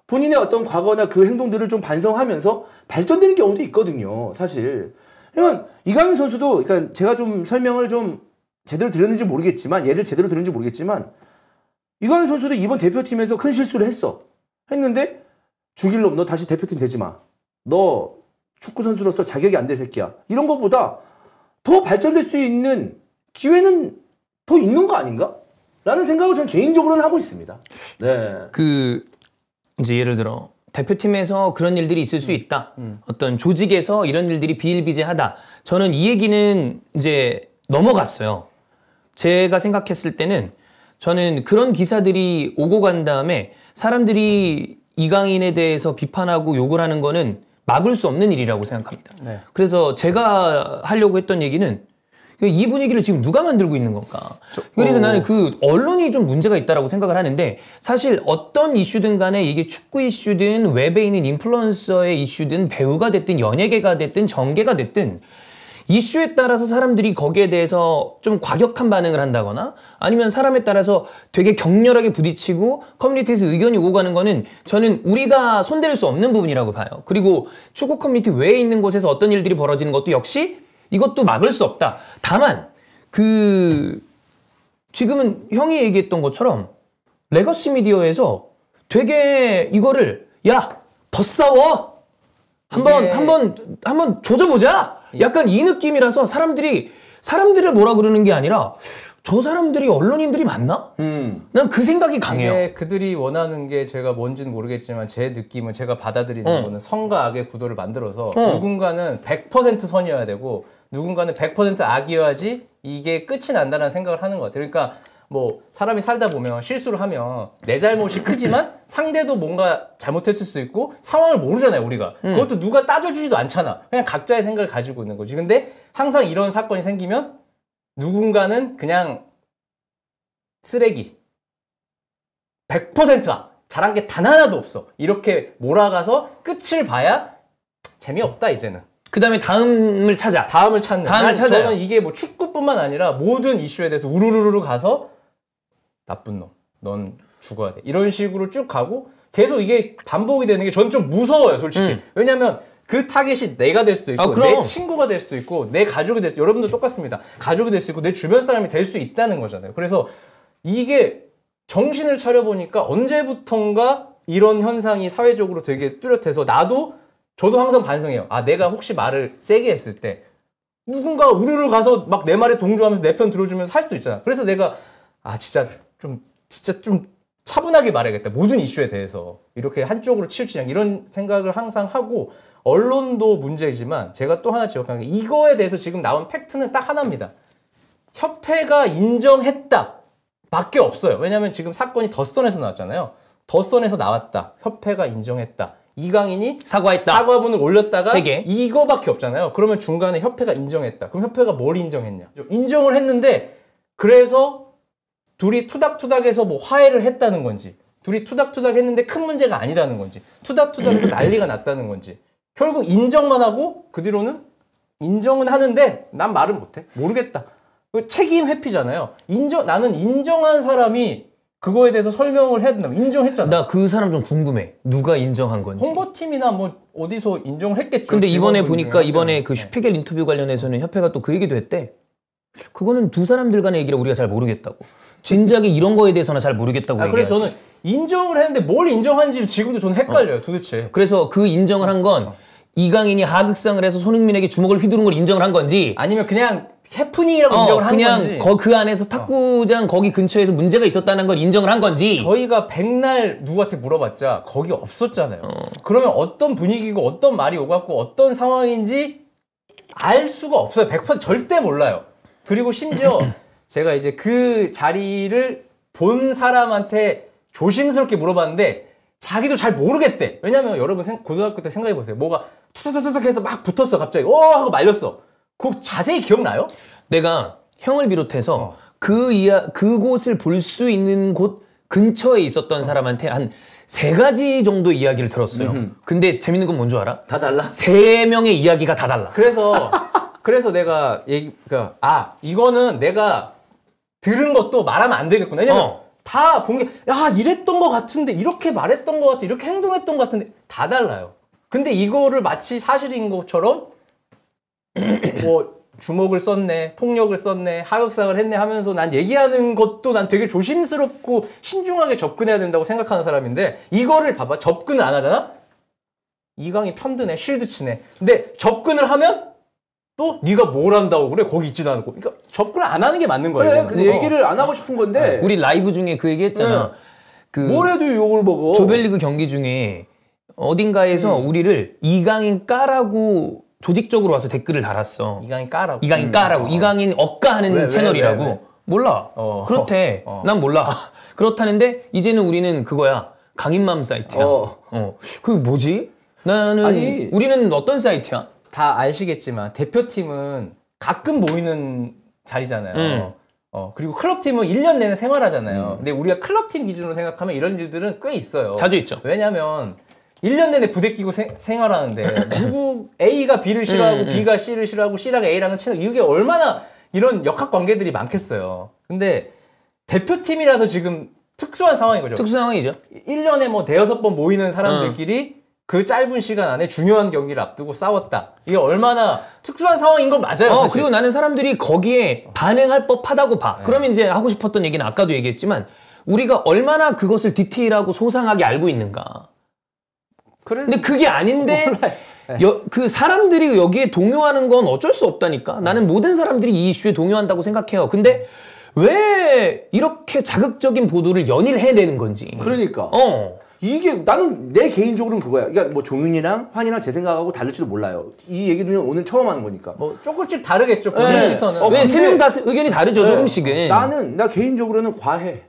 본인의 어떤 과거나 그 행동들을 좀 반성하면서 발전되는 경우도 있거든요. 사실. 그러니까 이강인 선수도 그러니까 제가 좀 설명을 좀 제대로 드렸는지 모르겠지만 예를 제대로 들었는지 모르겠지만 이강인 선수도 이번 대표팀에서 큰 실수를 했는데 죽일 놈 너 다시 대표팀 되지 마. 너 축구 선수로서 자격이 안 돼 새끼야. 이런 것보다 더 발전될 수 있는 기회는 더 있는 거 아닌가? 라는 생각을 저는 개인적으로는 하고 있습니다. 네. 이제 예를 들어 대표팀에서 그런 일들이 있을 수 있다. 어떤 조직에서 이런 일들이 비일비재하다. 저는 이 얘기는 이제 넘어갔어요. 제가 생각했을 때는 저는 그런 기사들이 오고 간 다음에 사람들이 이강인에 대해서 비판하고 욕을 하는 거는 막을 수 없는 일이라고 생각합니다. 네. 그래서 제가 하려고 했던 얘기는 이 분위기를 지금 누가 만들고 있는 건가? 그래서 나는 그 언론이 좀 문제가 있다라고 생각을 하는데 사실 어떤 이슈든 간에 이게 축구 이슈든 웹에 있는 인플루언서의 이슈든 배우가 됐든 연예계가 됐든 정계가 됐든 이슈에 따라서 사람들이 거기에 대해서 좀 과격한 반응을 한다거나 아니면 사람에 따라서 되게 격렬하게 부딪히고 커뮤니티에서 의견이 오고 가는 거는 저는 우리가 손댈 수 없는 부분이라고 봐요. 그리고 축구 커뮤니티 외에 있는 곳에서 어떤 일들이 벌어지는 것도 역시 이것도 막을 수 없다. 다만 지금은 형이 얘기했던 것처럼 레거시 미디어에서 되게 이거를 야, 더 싸워. 한번 조져보자. 약간 이 느낌이라서 사람들을 뭐라 그러는 게 아니라 저 사람들이 언론인들이 맞나? 난 그 생각이 강해요. 이게 그들이 원하는 게 제가 뭔지는 모르겠지만 제 느낌은 제가 받아들이는 거는 선과 악의 구도를 만들어서 누군가는 100% 선이어야 되고 누군가는 100% 악이어야지 이게 끝이 난다는 생각을 하는 것 같아요. 그러니까 뭐 사람이 살다 보면 실수를 하면 내 잘못이 크지만 상대도 뭔가 잘못했을 수도 있고 상황을 모르잖아요, 우리가. 그것도 누가 따져주지도 않잖아. 그냥 각자의 생각을 가지고 있는 거지. 근데 항상 이런 사건이 생기면 누군가는 그냥 쓰레기. 100%야. 잘한 게 단 하나도 없어. 이렇게 몰아가서 끝을 봐야 재미없다, 이제는. 그 다음에 다음을 찾아. 다음을 찾는. 다음을 찾아요. 저는 이게 뭐 축구뿐만 아니라 모든 이슈에 대해서 우르르르 가서 나쁜 놈, 넌 죽어야 돼. 이런 식으로 쭉 가고 계속 이게 반복이 되는 게 저는 좀 무서워요, 솔직히. 왜냐면 그 타겟이 내가 될 수도 있고 내 친구가 될 수도 있고 내 가족이 될 수도 있고 여러분도 똑같습니다. 가족이 될 수 있고 내 주변 사람이 될 수 있다는 거잖아요. 그래서 이게 정신을 차려보니까 언제부턴가 이런 현상이 사회적으로 되게 뚜렷해서 저도 항상 반성해요. 아, 내가 혹시 말을 세게 했을 때 누군가 우르르 가서 막 내 말에 동조하면서 내 편 들어주면서 할 수도 있잖아. 그래서 내가 진짜 좀 차분하게 말해야겠다. 모든 이슈에 대해서 이렇게 한쪽으로 치우치냐 이런 생각을 항상 하고 언론도 문제이지만 제가 또 하나 지적하는 게 이거에 대해서 지금 나온 팩트는 딱 하나입니다. 협회가 인정했다. 밖에 없어요. 왜냐면 지금 사건이 더스턴에서 나왔잖아요. 더스턴에서 나왔다. 협회가 인정했다. 이강인이 사과했다. 사과문을 올렸다가 3개. 이거밖에 없잖아요. 그러면 중간에 협회가 인정했다. 그럼 협회가 뭘 인정했냐? 인정을 했는데 그래서 둘이 투닥투닥해서 뭐 화해를 했다는 건지, 둘이 투닥투닥 했는데 큰 문제가 아니라는 건지, 투닥투닥해서 난리가 났다는 건지, 결국 인정만 하고 그 뒤로는 인정은 하는데 난 말은 못해. 모르겠다. 책임 회피잖아요. 나는 인정한 사람이 그거에 대해서 설명을 해야 된다면 인정했잖아. 나 그 사람 좀 궁금해. 누가 인정한 건지. 홍보팀이나 뭐 어디서 인정을 했겠죠. 근데 이번에 직원분 보니까 중에. 이번에 그 슈피겔 인터뷰 관련해서는 협회가 또 그 얘기도 했대. 그거는 두 사람들 간의 얘기를 우리가 잘 모르겠다고. 진작에 이런 거에 대해서는 잘 모르겠다고 얘기하지. 그래서 저는 인정을 했는데 뭘 인정한지 지금도 저는 헷갈려요. 도대체. 그래서 그 인정을 한 건 이강인이 하극상을 해서 손흥민에게 주먹을 휘두른 걸 인정을 한 건지, 아니면 그냥 해프닝이라고 인정을 한 그냥 건지. 그 안에서 탁구장 거기 근처에서 문제가 있었다는 걸 인정을 한 건지. 저희가 백날 누구한테 물어봤자 거기 없었잖아요. 그러면 어떤 분위기고 어떤 말이 오갔고 어떤 상황인지 알 수가 없어요. 100% 절대 몰라요. 그리고 심지어 제가 이제 그 자리를 본 사람한테 조심스럽게 물어봤는데 자기도 잘 모르겠대. 왜냐면 여러분 고등학교 때 생각해보세요. 뭐가 투투투툭 해서 막 붙었어 갑자기. 하고 말렸어. 그거 자세히 기억나요? 내가 형을 비롯해서 그곳을 볼 수 있는 곳 근처에 있었던 사람한테 한 3가지 정도 이야기를 들었어요. 근데 재밌는 건 뭔 줄 알아? 다 달라. 3명의 이야기가 다 달라. 그래서 내가 그러니까 이거는 내가 들은 것도 말하면 안 되겠구나. 왜냐면 다 본 게 이랬던 것 같은데 이렇게 말했던 것 같아 이렇게 행동했던 것 같은데 다 달라요. 근데 이거를 마치 사실인 것처럼 뭐 주먹을 썼네, 폭력을 썼네, 하극상을 했네 하면서 난 얘기하는 것도 난 되게 조심스럽고 신중하게 접근해야 된다고 생각하는 사람인데 이거를 봐봐. 접근을 안 하잖아? 이강이 편드네, 쉴드 치네. 근데 접근을 하면 또 네가 뭘 한다고 그래? 거기 있지도 않고. 그러니까 접근을 안 하는 게 맞는 거예요. 그래, 그 얘기를 안 하고 싶은 건데 우리 라이브 중에 그 얘기 했잖아. 그 뭘 해도 욕을 먹어. 조별리그 경기 중에 어딘가에서 우리를 이강인 까라고 조직적으로 와서 댓글을 달았어. 이강인 까라고. 이강인 까라고. 이강인 억까하는 왜, 채널이라고. 왜? 몰라. 그렇대. 난 몰라. 그렇다는데 이제는 우리는 그거야. 강인맘 사이트야. 그게 뭐지? 우리는 어떤 사이트야? 다 아시겠지만 대표팀은 가끔 모이는 자리잖아요. 그리고 클럽팀은 1년 내내 생활하잖아요. 근데 우리가 클럽팀 기준으로 생각하면 이런 일들은 꽤 있어요. 자주 있죠. 왜냐면 1년 내내 부대끼고 생활하는데 누구 A가 B를 싫어하고 B가 C를 싫어하고 C랑 A랑은 친하고 이게 얼마나 이런 역학관계들이 많겠어요. 근데 대표팀이라서 지금 특수한 상황인 거죠. 특수 상황이죠. 1년에 뭐 5-6번 모이는 사람들끼리 그 짧은 시간 안에 중요한 경기를 앞두고 싸웠다. 이게 얼마나 특수한 상황인 건 맞아요. 사실. 그리고 나는 사람들이 거기에 반응할 법하다고 봐. 그러면 이제 하고 싶었던 얘기는 아까도 얘기했지만 우리가 얼마나 그것을 디테일하고 소상하게 알고 있는가. 근데 그게 아닌데 그 사람들이 여기에 동요하는 건 어쩔 수 없다니까. 나는 모든 사람들이 이 이슈에 동요한다고 생각해요. 근데 왜 이렇게 자극적인 보도를 연일 해내는 건지. 그러니까. 이게 나는 내 개인적으로는 그거야. 그러니까 뭐 종윤이랑 환이랑 제 생각하고 다를지도 몰라요. 이 얘기는 오늘 처음 하는 거니까. 뭐 조금씩 다르겠죠. 본인 시선은. 왜 3명 다 의견이 다르죠. 조금씩은. 나 개인적으로는 과해.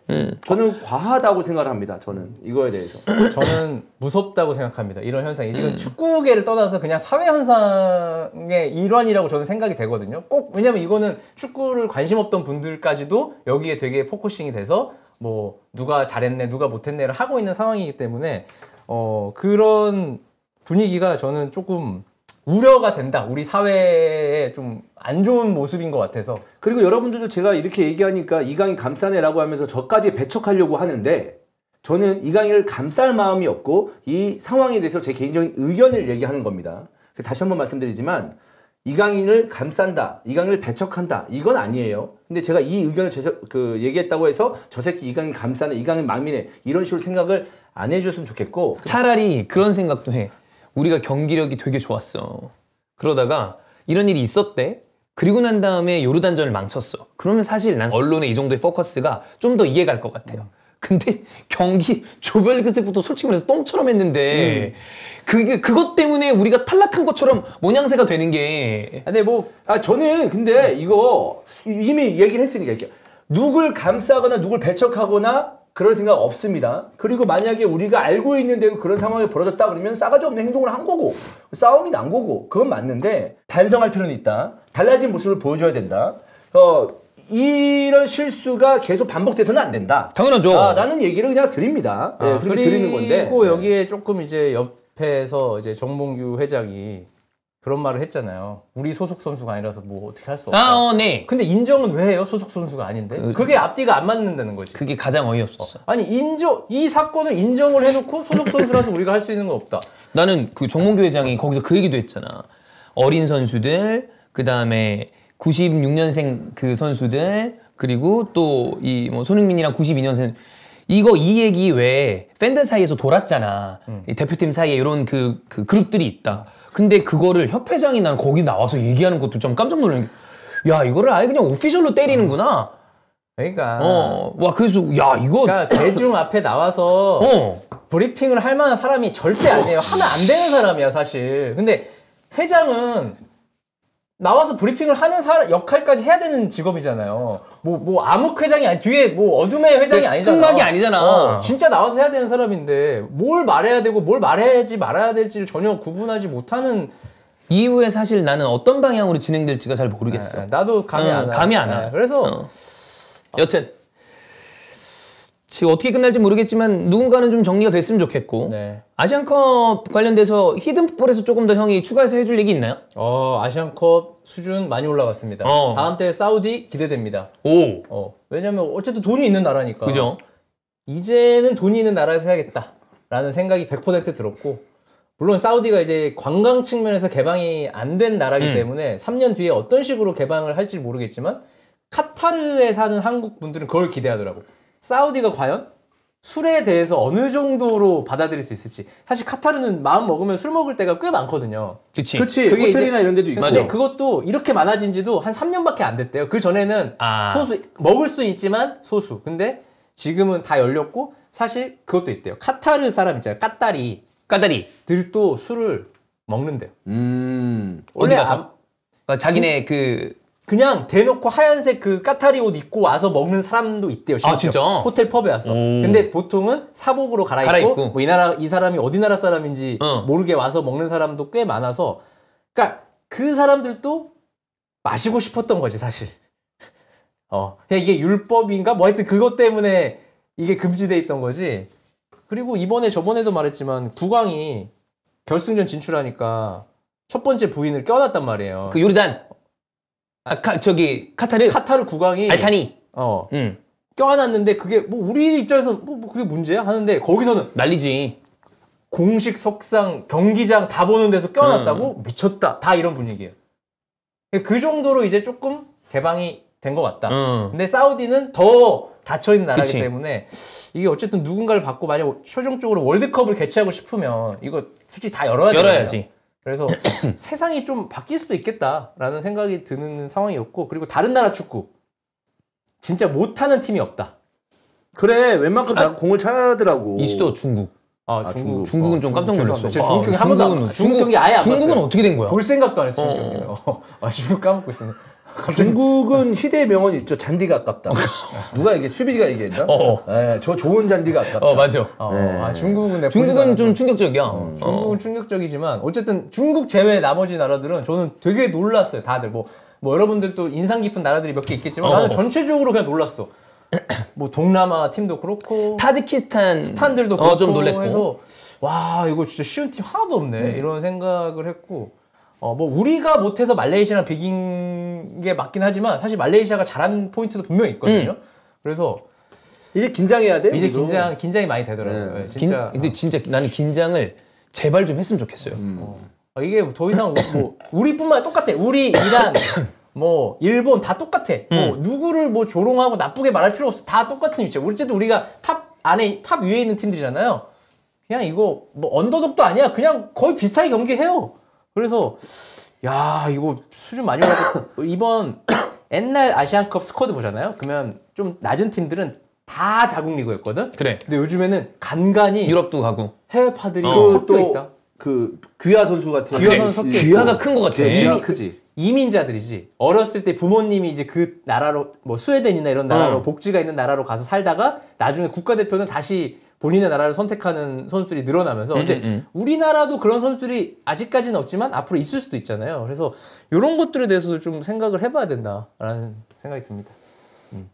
저는 과하다고 생각을 합니다. 저는 이거에 대해서. 저는 무섭다고 생각합니다. 이런 현상이. 지금 축구계를 떠나서 그냥 사회 현상의 일환이라고 저는 생각이 되거든요. 꼭 왜냐면 이거는 축구를 관심 없던 분들까지도 여기에 되게 포커싱이 돼서 뭐 누가 잘했네 누가 못했네를 하고 있는 상황이기 때문에 그런 분위기가 저는 조금 우려가 된다. 우리 사회에 좀 안 좋은 모습인 것 같아서. 그리고 여러분들도 제가 이렇게 얘기하니까 이강인 감싸네라고 하면서 저까지 배척하려고 하는데 저는 이강인을 감쌀 마음이 없고 이 상황에 대해서 제 개인적인 의견을 얘기하는 겁니다. 다시 한번 말씀드리지만 이강인을 감싼다, 이강인을 배척한다 이건 아니에요. 근데 제가 이 의견을 얘기했다고 해서 저 새끼 이강인 감싸네, 이강인 망이네 이런 식으로 생각을 안 해줬으면 좋겠고 차라리 그런 생각도 해. 우리가 경기력이 되게 좋았어. 그러다가 이런 일이 있었대. 그리고 난 다음에 요르단전을 망쳤어. 그러면 사실 난 언론의 이 정도의 포커스가 좀 더 이해갈 것 같아요. 근데 경기 조별그세부터 솔직히 말해서 똥처럼 했는데 그것 때문에 우리가 탈락한 것처럼 모양새가 되는 게. 근데 뭐 저는 근데 이거 이미 얘기를 했으니까 이렇게 누굴 감싸거나 누굴 배척하거나 그럴 생각 없습니다. 그리고 만약에 우리가 알고 있는 대로 그런 상황이 벌어졌다 그러면 싸가지 없는 행동을 한 거고 싸움이 난 거고 그건 맞는데 반성할 필요는 있다. 달라진 모습을 보여줘야 된다. 이런 실수가 계속 반복돼서는 안 된다. 당연하죠. 라는 얘기를 그냥 드립니다. 네, 그렇게 드리는 건데. 그리고 여기에 조금 이제 옆에서 이제 정몽규 회장이 그런 말을 했잖아요. 우리 소속 선수가 아니라서 뭐 어떻게 할 수 없다. 네. 근데 인정은 왜 해요? 소속 선수가 아닌데. 그게 앞뒤가 안 맞는다는 거지. 그게 가장 어이없었어. 아니 이 사건을 인정을 해놓고 소속 선수라서 우리가 할 수 있는 건 없다. 나는 그 정몽규 회장이 거기서 그 얘기도 했잖아. 어린 선수들, 그 다음에 96년생 그 선수들, 그리고 또 이 뭐 손흥민이랑 92년생 이 얘기 왜 팬들 사이에서 돌았잖아. 이 대표팀 사이에 이런 그 그룹들이 있다. 근데 그거를 협회장이 난 거기 나와서 얘기하는 것도 좀 깜짝 놀란 게, 야 이거를 아예 그냥 오피셜로 때리는구나. 그러니까 와 그래서 야 이거 그러니까 대중 앞에 나와서 브리핑을 할 만한 사람이 절대 아니에요. 하면 안 되는 사람이야 사실. 근데 회장은 나와서 브리핑을 하는 역할까지 해야 되는 직업이잖아요. 뭐 암흑 회장이 아니 뒤에 뭐 어둠의 회장이 아니잖아. 흑막이 아니잖아. 진짜 나와서 해야 되는 사람인데 뭘 말해야 되고 뭘 말해야지 말아야 될지를 전혀 구분하지 못하는. 이후에 사실 나는 어떤 방향으로 진행될지가 잘 모르겠어. 나도 감이 안 와. 감이 안 와. 그래서 여튼 지금 어떻게 끝날지 모르겠지만 누군가는 좀 정리가 됐으면 좋겠고. 네. 아시안컵 관련돼서 히든풋볼에서 조금 더 형이 추가해서 해줄 얘기 있나요? 아시안컵 수준 많이 올라갔습니다. 다음 대회 사우디 기대됩니다. 왜냐면 어쨌든 돈이 있는 나라니까. 그죠? 이제는 돈이 있는 나라에서 해야겠다라는 생각이 100% 들었고, 물론 사우디가 이제 관광 측면에서 개방이 안 된 나라이기 때문에 3년 뒤에 어떤 식으로 개방을 할지 모르겠지만 카타르에 사는 한국 분들은 그걸 기대하더라고. 사우디가 과연 술에 대해서 어느 정도로 받아들일 수 있을지. 사실 카타르는 마음 먹으면 술 먹을 때가 꽤 많거든요. 그치. 그치. 그게 호텔이나 이런 데도 있고. 근데 그것도 이렇게 많아진 지도 한 3년밖에 안 됐대요. 그 전에는 소수, 먹을 수 있지만 소수. 근데 지금은 다 열렸고, 사실 그것도 있대요. 카타르 사람 있잖아요. 까따리들도 술을 먹는데요. 어디 가서? 자기네 그냥 대놓고 하얀색 그 까타리 옷 입고 와서 먹는 사람도 있대요. 진짜? 호텔 펍에 와서. 근데 보통은 사복으로 갈아입고 뭐 이 사람이 어디 나라 사람인지 모르게 와서 먹는 사람도 꽤 많아서, 그러니까 그 사람들도 마시고 싶었던 거지 사실. 그냥 이게 율법인가? 뭐 하여튼 그것 때문에 이게 금지돼 있던 거지. 그리고 저번에도 말했지만 국왕이 결승전 진출하니까 첫 번째 부인을 껴놨단 말이에요. 그 요르단. 카타르 국왕이 알타니. 껴안았는데 그게 뭐 우리 입장에서 뭐 그게 문제야 하는데, 거기서는 난리지. 공식 석상 경기장 다 보는 데서 껴안았다고? 미쳤다. 다 이런 분위기예요. 그 정도로 이제 조금 개방이 된 것 같다. 근데 사우디는 더 닫혀있는 나라이기 때문에 이게 어쨌든 누군가를 받고 만약 최종적으로 월드컵을 개최하고 싶으면 이거 솔직히 다 열어야지. 그래서 세상이 좀 바뀔 수도 있겠다라는 생각이 드는 상황이었고, 그리고 다른 나라 축구 진짜 못하는 팀이 없다. 그래, 웬만큼 다 공을 차더라고. 있어, 중국. 중국은 좀 깜짝 놀랐어. 중국 경기 한 번도 중국 경기 아예 안 봤어요. 중국은 어떻게 된 거야? 볼 생각도 안 했어. 중국 경기는. 중국 까먹고 있었네. 중국은 희대의 명언 있죠. 잔디가 아깝다. 누가 수비지가 얘기했나? 네, 저 좋은 잔디가 아깝다. 맞아. 중국은 좀 충격적이야. 중국은 충격적이지만 어쨌든 중국 제외 나머지 나라들은 저는 되게 놀랐어요. 다들 뭐 여러분들도 인상 깊은 나라들이 몇 개 있겠지만 나는 전체적으로 그냥 놀랐어. 뭐 동남아 팀도 그렇고 스탄들도 그렇고 좀 놀랬고 해서 와 이거 진짜 쉬운 팀 하나도 없네 이런 생각을 했고, 뭐 우리가 못해서 말레이시아랑 비긴 게 맞긴 하지만 사실 말레이시아가 잘한 포인트도 분명히 있거든요. 그래서 이제 긴장해야 돼. 이제 긴장이 많이 되더라고요. 진짜. 근데 진짜 나는 긴장을 제발 좀 했으면 좋겠어요. 이게 더 이상 뭐 우리뿐만 똑같아. 우리 이란 뭐 일본 다 똑같아. 뭐 누구를 뭐 조롱하고 나쁘게 말할 필요 없어. 다 똑같은 위치야. 어쨌든 우리가 탑 위에 있는 팀들이잖아요. 그냥 이거 뭐 언더독도 아니야. 그냥 거의 비슷하게 경기해요. 그래서 야 이거 수준 많이 올랐고 이번 옛날 아시안컵 스쿼드 보잖아요. 그러면 좀 낮은 팀들은 다 자국 리그였거든. 그래. 근데 요즘에는 간간이 유럽도 가고 해외파들이 섞여 있다. 귀하 선수 같은 귀하 선수 섞여 귀하가 큰 것 같아. 귀하가 크지. 이민자들이지 어렸을 때 부모님이 이제 그 나라로 뭐 스웨덴이나 이런 나라로 복지가 있는 나라로 가서 살다가 나중에 국가대표는 다시 본인의 나라를 선택하는 선수들이 늘어나면서 근데 우리나라도 그런 선수들이 아직까지는 없지만 앞으로 있을 수도 있잖아요. 그래서 이런 것들에 대해서도 좀 생각을 해봐야 된다라는 생각이 듭니다.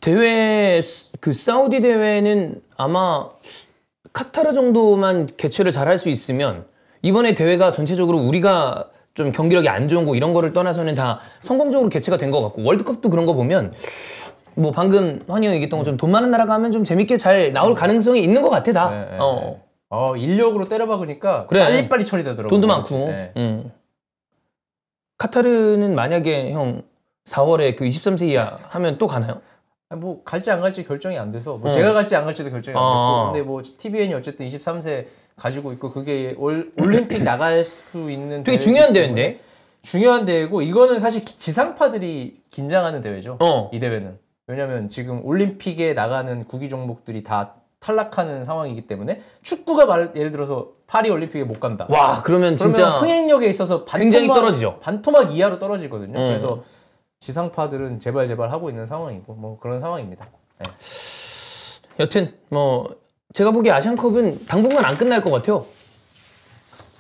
대회 그 사우디 대회는 아마 카타르 정도만 개최를 잘 할 수 있으면 이번에 대회가 전체적으로 우리가 좀 경기력이 안 좋은 거 이런 거를 떠나서는 다 성공적으로 개최가 된 것 같고 월드컵도 그런 거 보면 뭐 방금 환희 형이 얘기했던 것처럼 돈 많은 나라가 하면 좀 재밌게 잘 나올 가능성이 있는 것 같아 다. 인력으로 때려박으니까 그래. 빨리빨리 처리되더라고요. 돈도 많고. 카타르는 만약에 형 4월에 그 23세 이하 하면 또 가나요? 뭐 갈지 안 갈지 결정이 안 돼서 뭐 제가 갈지 안 갈지도 결정이 안 됐고 근데 뭐 TVN이 어쨌든 23세 가지고 있고 그게 올림픽 나갈 수 있는 되게 중요한 대회인데. 중요한 대회고 이거는 사실 지상파들이 긴장하는 대회죠. 이 대회는. 왜냐면 지금 올림픽에 나가는 구기 종목들이 다 탈락하는 상황이기 때문에 축구가 예를 들어서 파리 올림픽에 못 간다. 와, 그러면 진짜 흥행력에 있어서 굉장히 떨어지죠. 반토막 이하로 떨어지거든요. 그래서 지상파들은 제발 하고 있는 상황이고 뭐 그런 상황입니다. 네. 여튼 뭐 제가 보기에 아시안컵은 당분간 안 끝날 것 같아요.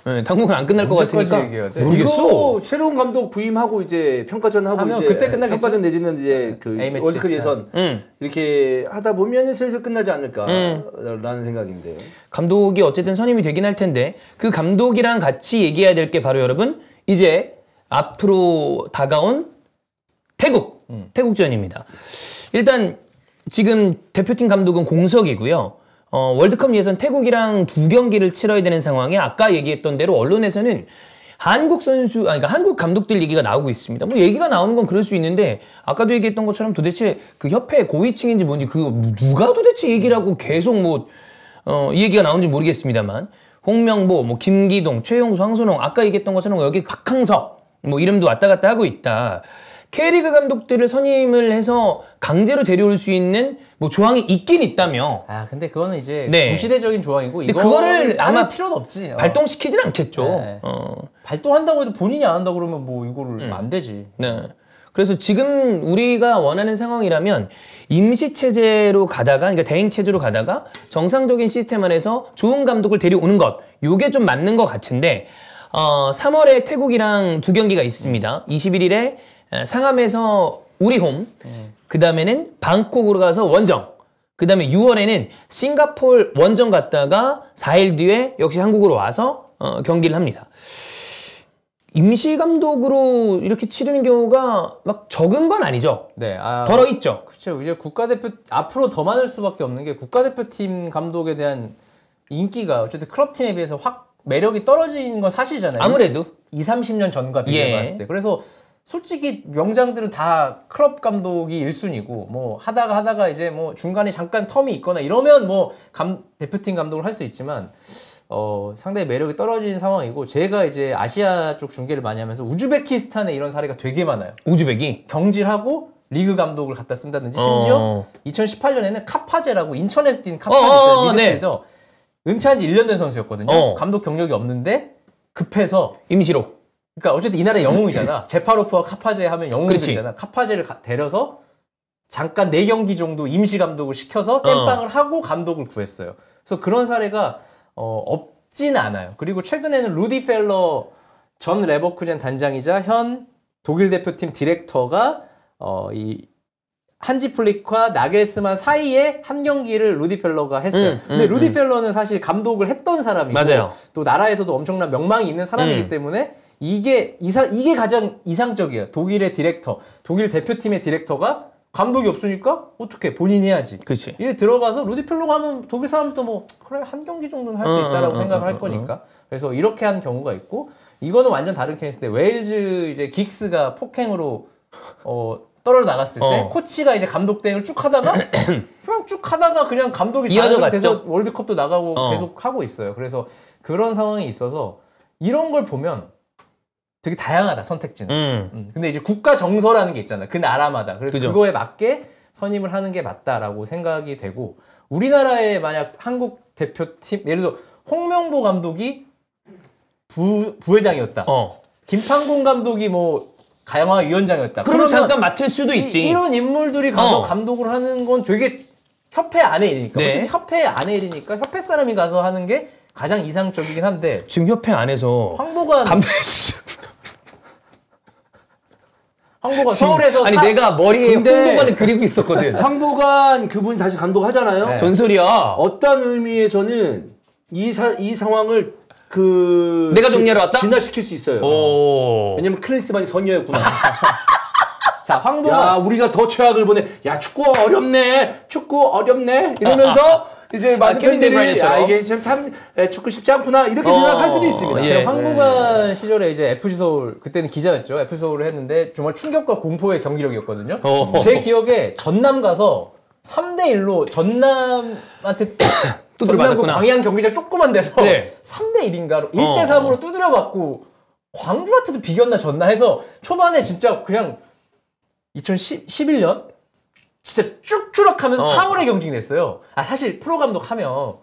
네, 당분간 안 끝날 것 같으니까 모르겠어. 새로운 감독 부임하고 이제 평가전 하고 이제 그때 끝나겠죠? 평가전 내지는 이제 그 A매치. 월드컵 예선 이렇게 하다 보면 슬슬 끝나지 않을까라는 생각인데. 감독이 어쨌든 선임이 되긴 할 텐데 그 감독이랑 같이 얘기해야 될 게 바로 여러분 이제 앞으로 다가온 태국전입니다. 일단 지금 대표팀 감독은 공석이고요. 월드컵 예선 태국이랑 2경기를 치러야 되는 상황에 아까 얘기했던 대로 언론에서는 그러니까 한국 감독들 얘기가 나오고 있습니다. 뭐 얘기가 나오는 건 그럴 수 있는데 아까도 얘기했던 것처럼 도대체 그 협회 고위층인지 뭔지 그거 누가 도대체 얘기를 하고 계속 이 얘기가 나오는지 모르겠습니다만 홍명보, 뭐 김기동, 최용수, 황선홍 아까 얘기했던 것처럼 여기 박항석 뭐 이름도 왔다 갔다 하고 있다. K리그 감독들을 선임을 해서 강제로 데려올 수 있는 뭐 조항이 있긴 있다며. 근데 그거는 이제 네. 구시대적인 조항이고 근데 그거를 아마 필요는 없지. 발동시키진 않겠죠. 네. 발동한다고 해도 본인이 안 한다고 그러면 뭐 이거를 안 되지. 네. 그래서 지금 우리가 원하는 상황이라면 임시체제로 가다가, 그러니까 대행체제로 가다가 정상적인 시스템 안에서 좋은 감독을 데려오는 것. 요게 좀 맞는 것 같은데 3월에 태국이랑 2경기가 있습니다. 21일에 상암에서 우리 홈, 그 다음에는 방콕으로 가서 원정, 그 다음에 6월에는 싱가포르 원정 갔다가 4일 뒤에 역시 한국으로 와서 경기를 합니다. 임시감독으로 이렇게 치르는 경우가 막 적은 건 아니죠. 네, 덜어 있죠. 그렇죠. 이제 국가대표 앞으로 더 많을 수밖에 없는 게 국가대표팀 감독에 대한 인기가 어쨌든 클럽팀에 비해서 확 매력이 떨어지는 건 사실이잖아요. 아무래도 20-30년 전과 비교해 봤을 때. 그래서 솔직히 명장들은 다 클럽 감독이 1순위고 뭐 하다가 이제 뭐 중간에 잠깐 텀이 있거나 이러면 뭐 대표팀 감독을 할 수 있지만 상당히 매력이 떨어진 상황이고 제가 이제 아시아 쪽 중계를 많이 하면서 우즈베키스탄에 이런 사례가 되게 많아요. 우즈벡이 경질하고 리그 감독을 갖다 쓴다든지 심지어 2018년에는 카파제라고 인천에서 뛴 카파제 미드필더 은퇴한 지 1년 된 선수였거든요. 감독 경력이 없는데 급해서 임시로. 그러니까 어쨌든 이 나라의 영웅이잖아. 제파로프와 카파제 하면 영웅들이잖아. 카파제를 데려서 잠깐 4경기 정도 임시 감독을 시켜서 땜빵을 하고 감독을 구했어요. 그래서 그런 사례가 없진 않아요. 그리고 최근에는 루디 펠러 전 레버쿠젠 단장이자 현 독일 대표팀 디렉터가 이 한지 플릭과 나겔스만 사이에 한 경기를 루디 펠러가 했어요. 근데 루디 펠러는 사실 감독을 했던 사람이고 맞아요. 또 나라에서도 엄청난 명망이 있는 사람이기 때문에 이게 가장 이상적이에요. 독일의 디렉터, 독일 대표팀의 디렉터가 감독이 없으니까 어떻게 본인이 해야지. 그렇지. 이래 들어가서 루디 펠러가 하면 독일 사람들도 뭐 그래 한 경기 정도는 할 수 있다라고 생각을 할 거니까. 그래서 이렇게 한 경우가 있고 이거는 완전 다른 케이스인데 웨일즈 이제 긱스가 폭행으로 떨어져 나갔을 때 코치가 이제 감독 대행을 쭉 하다가 그냥 감독이 잘해서 월드컵도 나가고 계속 하고 있어요. 그래서 그런 상황이 있어서 이런 걸 보면 되게 다양하다 선택지는. 근데 이제 국가 정서라는 게 있잖아. 그 나라마다. 그래서 그죠. 그거에 맞게 선임을 하는 게 맞다라고 생각이 되고 우리나라의 만약 한국 대표팀 예를 들어 홍명보 감독이 부회장이었다. 김판곤 감독이 뭐 가양화위원장이었다. 그러면 그러면 잠깐 맡을 수도 있지. 이런 인물들이 가서 어. 감독을 하는 건 되게 협회 안의 일이니까. 네. 어쨌든 협회 안의 일이니까 협회 사람이 가서 하는 게 가장 이상적이긴 한데 지금 협회 안에서 황보관 지금- 서울에서 아니 내가 머리에 근데- 홍보관을 그리고 있었거든. 황보관 그분이 다시 감독하잖아요. 네. 전설이야. 어떤 의미에서는 이 상황을 내가 정리하러 왔다? 진화시킬 수 있어요. 오. 왜냐면 클린스만이 선녀였구나. 자 황보관 야, 우리가 더 최악을 보내. 야, 축구 어렵네. 이러면서 이제 많은 케빈 팬들이 데브라이너처럼. 이게 참 축구 쉽지 않구나 이렇게 생각할 수도 있습니다. 예. 제가 황보관 시절에 이제 FC 서울 그때는 기자였죠. FC 서울을 했는데 정말 충격과 공포의 경기력이었거든요. 제 기억에 전남 가서 3대1로 전남한테 두드려 전남구 맞았구나. 광양 경기장 조그만 데서 네. 3대1인가로 1대3으로 두드려 맞고 광주한테도 비겼나 졌나 해서 초반에 진짜 그냥 2011년 진짜 쭉추락하면서 4월에 경직이 됐어요. 아 사실 프로 감독 하면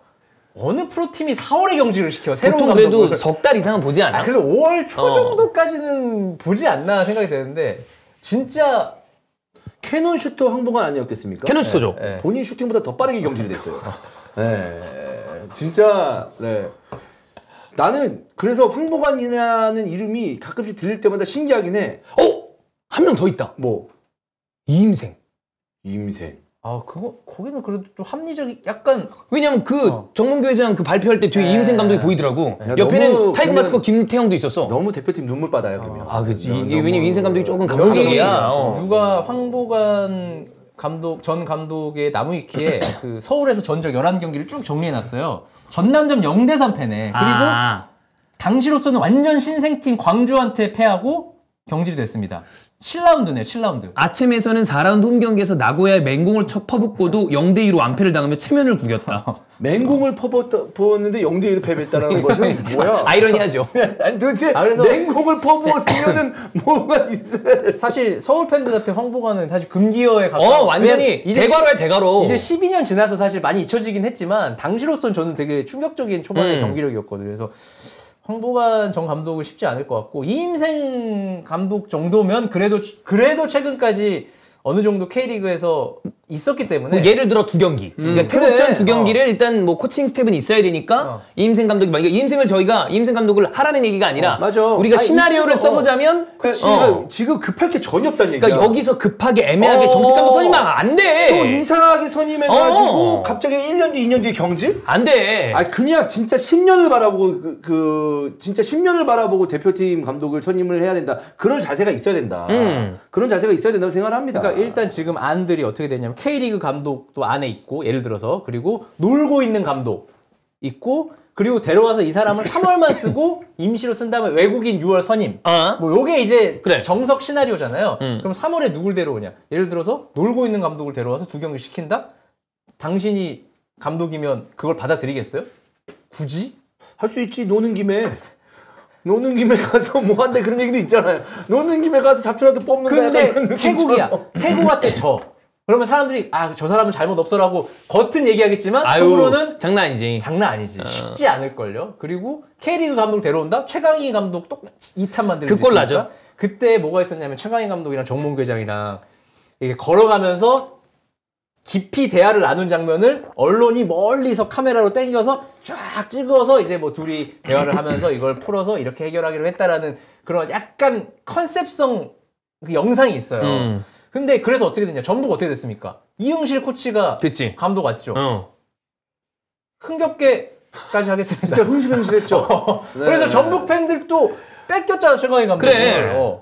어느 프로팀이 4월에 경직을 시켜 새로운 보통 그래도 감독을. 석 달 이상은 보지 않아? 아 그래도 5월 초 정도까지는 보지 않나 생각이 되는데 진짜 캐논 슈터 황보관 아니었겠습니까? 캐논 슈터죠. 예. 본인 슈팅보다 더 빠르게 경질이 됐어요. 네, 진짜 네. 나는 그래서 황보관이라는 이름이 가끔씩 들릴 때마다 신기하긴 해. 한 명 더 있다. 뭐 이임생. 임생. 아 그거 거기는 그래도 좀 합리적이 약간 왜냐면 정문교 회장 그 발표할 때 뒤에 이임생 감독이 보이더라고. 야, 옆에는 너무 타이거 그러면- 마스커 김태형도 있었어. 너무 대표팀 눈물 받아요 그러면. 아, 그치. 너무- 이게 왜냐면 이임생 감독이 조금 여기 감독이야. 누가 황보관 감독 전 감독의 나무위키에 그 서울에서 전적 11경기를 쭉 정리해놨어요. 전남전 0대3 패네. 그리고 당시로서는 완전 신생팀 광주한테 패하고 경질이 됐습니다. 7라운드네요. 7라운드. 아침에서는 4라운드 홈 경기에서 나고야의 맹공을 퍼붓고도 0대2로 완패를 당하며 체면을 구겼다. 맹공을 퍼부었는데 0대1로 패배했다는 것은 뭐야? 아이러니하죠. 아니 도대체 그래서- 맹공을 퍼부었으면은 뭐가 있어야 돼? 사실 서울 팬들한테 황보관은 사실 금기어에 가까워. 완전히 왜냐면 이제 대가로야 대가로. 이제 12년 지나서 사실 많이 잊혀지긴 했지만 당시로서는 저는 되게 충격적인 초반의 경기력이었거든요. 그래서 황보관 전 감독은 쉽지 않을 것 같고 이임생 감독 정도면 그래도 최근까지 어느 정도 K리그에서 있었기 때문에 뭐 예를 들어 2경기. 그러니까 태국전 2경기를 일단 뭐 코칭 스텝은 있어야 되니까 이임생 감독이 만약에 이임생 감독을 하라는 얘기가 아니라 맞아. 우리가 아니, 시나리오를 있어. 써보자면 그러니까 지금 급할 게 전혀 없다는 얘기야. 그러니까 여기서 급하게 애매하게 정식 감독 선임하면 안 돼. 또 이상하게 선임해가지고 어. 갑자기 1년 뒤, 2년 뒤에 경질? 안 돼. 아 그냥 진짜 10년을 바라보고 진짜 10년을 바라보고 대표팀 감독을 선임을 해야 된다. 그런 자세가 있어야 된다. 그런 자세가 있어야 된다고 생각을 합니다. 그러니까 일단 지금 안들이 어떻게 되냐면 K리그 감독도 안에 있고 예를 들어서 그리고 놀고 있는 감독 있고 그리고 데려와서 이 사람을 3월만 쓰고 임시로 쓴 다음에 외국인 6월 선임. 뭐 요게 이제 그래. 정석 시나리오잖아요. 그럼 3월에 누굴 데려오냐? 예를 들어서 놀고 있는 감독을 데려와서 2경기 시킨다? 당신이 감독이면 그걸 받아들이겠어요? 굳이? 할 수 있지. 노는 김에 가서 뭐 한대 그런 얘기도 있잖아요. 노는 김에 가서 잡초라도 뽑는다. 근데 약간 이런 태국이야. 느낌처럼. 태국한테 져. 그러면 사람들이 아 저 사람은 잘못 없어라고 겉은 얘기하겠지만 아유, 속으로는 장난 아니지. 장난 아니지. 쉽지 않을걸요. 그리고 K리그 감독 데려온다? 최강희 감독 똑같이 2탄 만들고 그꼴 나죠. 그때 뭐가 있었냐면 최강희 감독이랑 정몽규 회장이랑 이게 걸어가면서 깊이 대화를 나눈 장면을 언론이 멀리서 카메라로 땡겨서 쫙 찍어서 이제 뭐 둘이 대화를 하면서 이걸 풀어서 이렇게 해결하기로 했다라는 그런 약간 컨셉성 그 영상이 있어요. 근데 그래서 어떻게 됐냐? 전북 어떻게 됐습니까? 이응실 코치가 됐지. 감독 왔죠. 흥겹게까지 하겠습니다. 진짜 흥실흥실했죠. 네. 그래서 전북 팬들도 뺏겼잖아 최강희 감독을. 그래.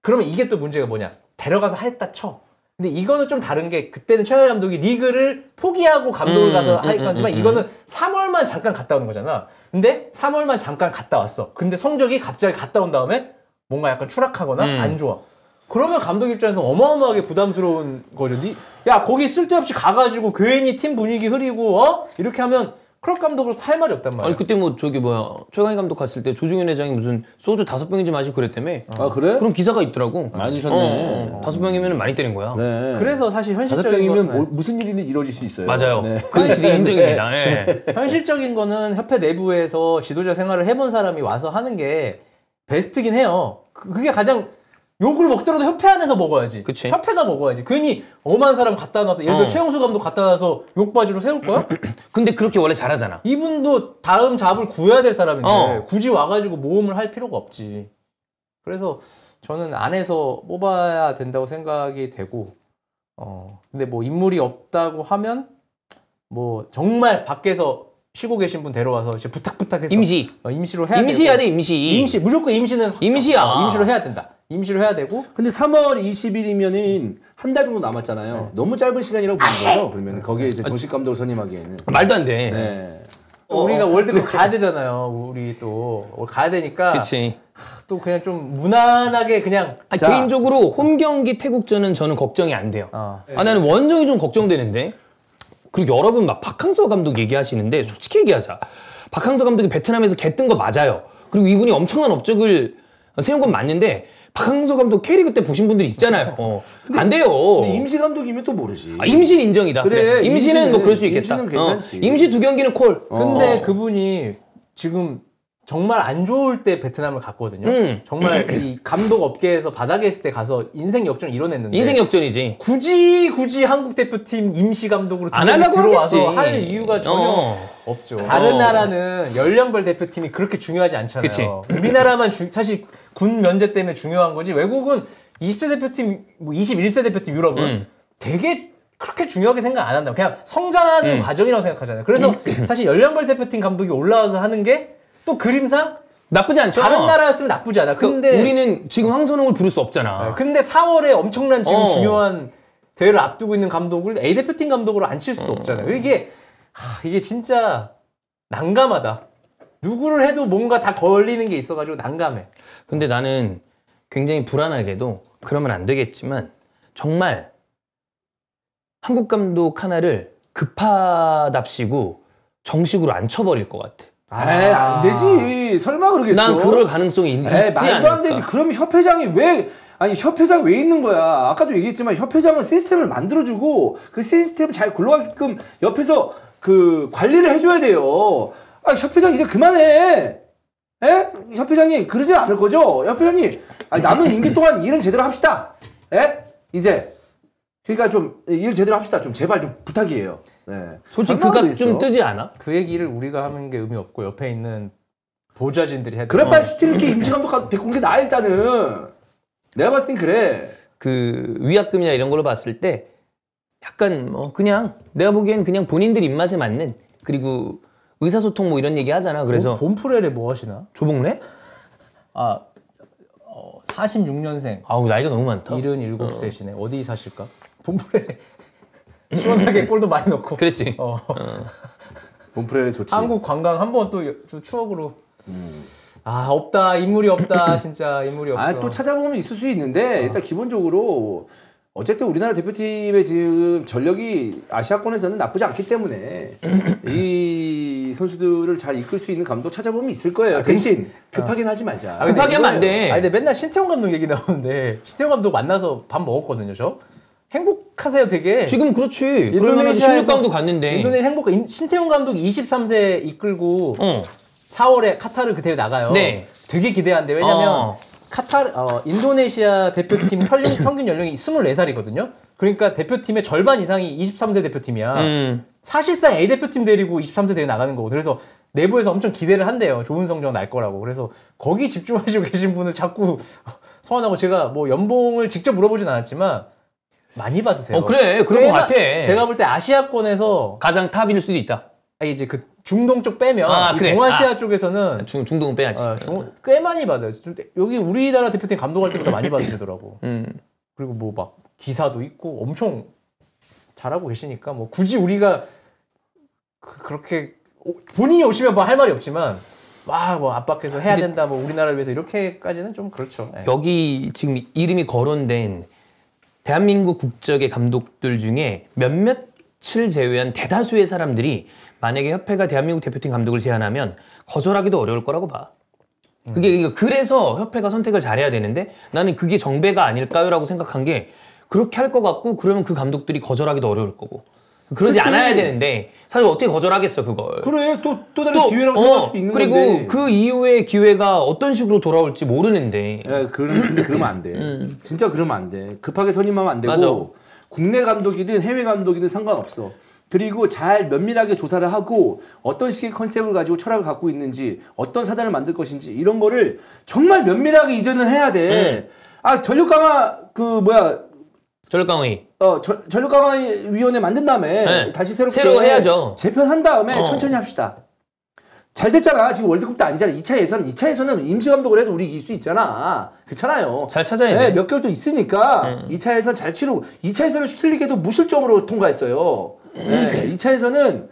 그러면 이게 또 문제가 뭐냐? 데려가서 했다 쳐. 근데 이거는 좀 다른 게 그때는 최강희 감독이 리그를 포기하고 감독을 가서 하니까지만 이거는 3월만 잠깐 갔다 오는 거잖아. 근데 3월만 잠깐 갔다 왔어. 근데 성적이 갑자기 갔다 온 다음에 뭔가 약간 추락하거나 안 좋아. 그러면 감독 입장에서 어마어마하게 부담스러운 거죠. 야 거기 쓸데없이 가가지고 괜히 팀 분위기 흐리고 이렇게 하면 클럽 감독으로서 할 말이 없단 말이야. 아니 그때 뭐 저기 뭐야 최강희 감독 갔을 때 조중현 회장이 무슨 소주 5병인지 마시고 그랬다며. 아 그래? 그런 기사가 있더라고. 많이 드셨네. 5병이면 많이 때린 거야. 네. 그래서 사실 다섯 현실적인 병이면 건 무슨 일이든 이루어질 수 있어요. 맞아요. 네. 그건 진짜 인정입니다. 예. 현실적인 거는 협회 내부에서 지도자 생활을 해본 사람이 와서 하는 게 베스트긴 해요. 그게 가장 욕을 먹더라도 협회 안에서 먹어야지. 그치. 협회가 먹어야지. 괜히 엄한 사람 갖다 놔서 예를 들어 최영수 감독 갖다 놔서 욕바지로 세울 거야? 근데 그렇게 원래 잘하잖아. 이분도 다음 잡을 구해야 될 사람인데 굳이 와가지고 모험을 할 필요가 없지. 그래서 저는 안에서 뽑아야 된다고 생각이 되고 근데 뭐 인물이 없다고 하면 뭐 정말 밖에서 쉬고 계신 분 데려와서 이제 부탁해서 임시로 해야 임시해야 되고. 돼, 임시. 무조건 임시는 확정. 임시야. 임시로 해야 된다. 임시로 해야 되고 근데 3월 20일이면은 한 달 정도 남았잖아요. 너무 짧은 시간이라고 보는 거죠. 그러면 거기에 이제 정식 감독을 선임하기에는. 말도 안 돼. 네. 우리가 월드컵 가야 되잖아요. 우리 또 가야 되니까 그치. 또 그냥 좀 무난하게 그냥 아, 개인적으로 홈 경기 태국전은 저는 걱정이 안 돼요. 나는 원정이 좀 걱정되는데. 그리고 여러분 막 박항서 감독 얘기하시는데 솔직히 얘기하자. 박항서 감독이 베트남에서 개 뜬 거 맞아요. 그리고 이분이 엄청난 업적을 세운 건 맞는데 박항서 감독 K리그 때 보신 분들이 있잖아요. 안 돼요. 근데 임시 감독이면 또 모르지. 임시는 인정이다. 그래, 임시는 뭐 그럴 수 있겠다. 임시는 괜찮지. 임시 2경기는 콜. 근데 그분이 지금 정말 안 좋을 때 베트남을 갔거든요. 정말 이 감독 업계에서 바닥에 있을 때 가서 인생 역전을 이뤄냈는데 인생 역전이지. 굳이 한국 대표팀 임시 감독으로 안 하려고 들어와서 하겠지. 할 이유가 전혀 없죠. 다른 나라는 연령별 대표팀이 그렇게 중요하지 않잖아요. 그치. 우리나라만 사실 군 면제 때문에 중요한 거지. 외국은 20세 대표팀, 뭐 21세 대표팀 유럽은 되게 그렇게 중요하게 생각 안 한다. 그냥 성장하는 과정이라고 생각하잖아요. 그래서 사실 연령별 대표팀 감독이 올라와서 하는 게 또 그림상 나쁘지 않죠. 다른 나라였으면 나쁘지 않아. 근데 우리는 지금 황선홍을 부를 수 없잖아. 근데 4월에 엄청난 지금 중요한 대회를 앞두고 있는 감독을 A 대표팀 감독으로 앉힐 수도 없잖아요. 이게 진짜 난감하다. 누구를 해도 뭔가 다 걸리는 게 있어가지고 난감해. 근데 나는 굉장히 불안하게도 그러면 안 되겠지만 정말 한국 감독 하나를 급하답시고 정식으로 안 쳐버릴 것 같아. 안 되지. 설마 그러겠어? 난 그럴 가능성이 있지 않을까. 말도 안 되지. 그럼 협회장이 협회장 왜 있는 거야? 아까도 얘기했지만 협회장은 시스템을 만들어주고 그 시스템 잘 굴러가게끔 옆에서 그 관리를 해줘야 돼요. 협회장 이제 그만해. 예? 협회장님 그러지 않을 거죠? 협회장님 남은 임기 동안 일은 제대로 합시다. 예? 이제 그러니까 좀 일 제대로 합시다. 좀 제발 좀 부탁이에요. 네. 솔직히 그가 좀 뜨지 않아? 그 얘기를 우리가 하는 게 의미 없고 옆에 있는 보좌진들이 해야 돼. 그래 빨리 시티를 임시 감독 데리고 온 게 나아 일단은. 내가 봤을 땐 그래. 그 위약금이나 이런 걸로 봤을 때 약간 뭐 그냥 내가 보기엔 그냥 본인들 입맛에 맞는 그리고 의사소통 뭐 이런 얘기 하잖아. 그래서 봄프레레 뭐 하시나? 조봉래? 46년생. 아우 나이가 너무 많다. 77세시네. 어디 사실까? 봄프레레. 시원하게 골도 많이 넣고. 그랬지. 봄프레레 좋지. 한국 관광 한번 또 추억으로. 없다. 인물이 없다. 진짜 인물이 없어. 또 찾아보면 있을 수 있는데 일단 기본적으로 어쨌든 우리나라 대표팀의 지금 전력이 아시아권에서는 나쁘지 않기 때문에 이 선수들을 잘 이끌 수 있는 감독 찾아보면 있을 거예요. 대신 급하긴 하지 말자. 급하게 하면 안 돼. 근데 맨날 신태용 감독 얘기 나오는데 신태용 감독 만나서 밥 먹었거든요, 저. 행복하세요, 되게. 지금 그렇지. 그러면 16강도 갔는데. 인도네시아 신태용 감독이 23세 이끌고 4월에 카타르 그 대회 나가요. 네. 되게 기대한데 왜냐면 인도네시아 대표팀 평균 연령이 24살이거든요. 그러니까 대표팀의 절반 이상이 23세 대표팀이야. 사실상 A 대표팀 데리고 23세 대회 나가는 거고. 그래서 내부에서 엄청 기대를 한대요. 좋은 성적 날 거라고. 그래서 거기 집중하시고 계신 분을 자꾸 소환하고 제가 뭐 연봉을 직접 물어보진 않았지만 많이 받으세요. 그래. 그럴 것 같아. 제가 볼 때 아시아권에서 가장 탑일 수도 있다. 이제 그 중동 쪽 빼면 그래. 동아시아 쪽에서는 중동은 빼야지. 꽤 많이 받아요. 여기 우리나라 대표팀 감독할 때보다 많이 받으시더라고. 그리고 뭐 막 기사도 있고 엄청 잘하고 계시니까 뭐 굳이 우리가 그렇게 본인이 오시면 뭐 할 말이 없지만 뭐 압박해서 해야 된다 뭐 우리나라를 위해서 이렇게까지는 좀 그렇죠. 여기 지금 이름이 거론된 대한민국 국적의 감독들 중에 몇몇을 제외한 대다수의 사람들이 만약에 협회가 대한민국 대표팀 감독을 제안하면 거절하기도 어려울 거라고 봐. 그래서 협회가 선택을 잘해야 되는데 나는 그게 정배가 아닐까요? 라고 생각한 게 그렇게 할 것 같고 그러면 그 감독들이 거절하기도 어려울 거고 그러지 그치. 않아야 되는데 사실 어떻게 거절하겠어 그걸. 그래 또 다른 기회라고 생각할 수도 있는 그리고 건데. 그 이후에 기회가 어떤 식으로 돌아올지 모르는데. 야, 근데 그러면 안 돼. 진짜 그러면 안 돼. 급하게 선임하면 안 되고 맞아. 국내 감독이든 해외 감독이든 상관없어. 그리고 잘 면밀하게 조사를 하고 어떤 식의 컨셉을 가지고 철학을 갖고 있는지 어떤 사단을 만들 것인지 이런 거를 정말 면밀하게 이전을 해야 돼. 아 전력 강화 전력 강의. 전력 강화 위원회 만든 다음에 네. 다시 새롭게 새로 해야죠. 재편한 다음에 천천히 합시다. 잘 됐잖아. 지금 월드컵도 아니잖아. 2차 예선은 임시 감독을 해도 우리 이길 수 있잖아. 그렇잖아요. 잘 찾아야 네, 돼. 몇 개월 또 있으니까 2차 예선 잘 치르고 2차 예선은 슈틸리케도 무실점으로 통과했어요. 네, 2차 예선은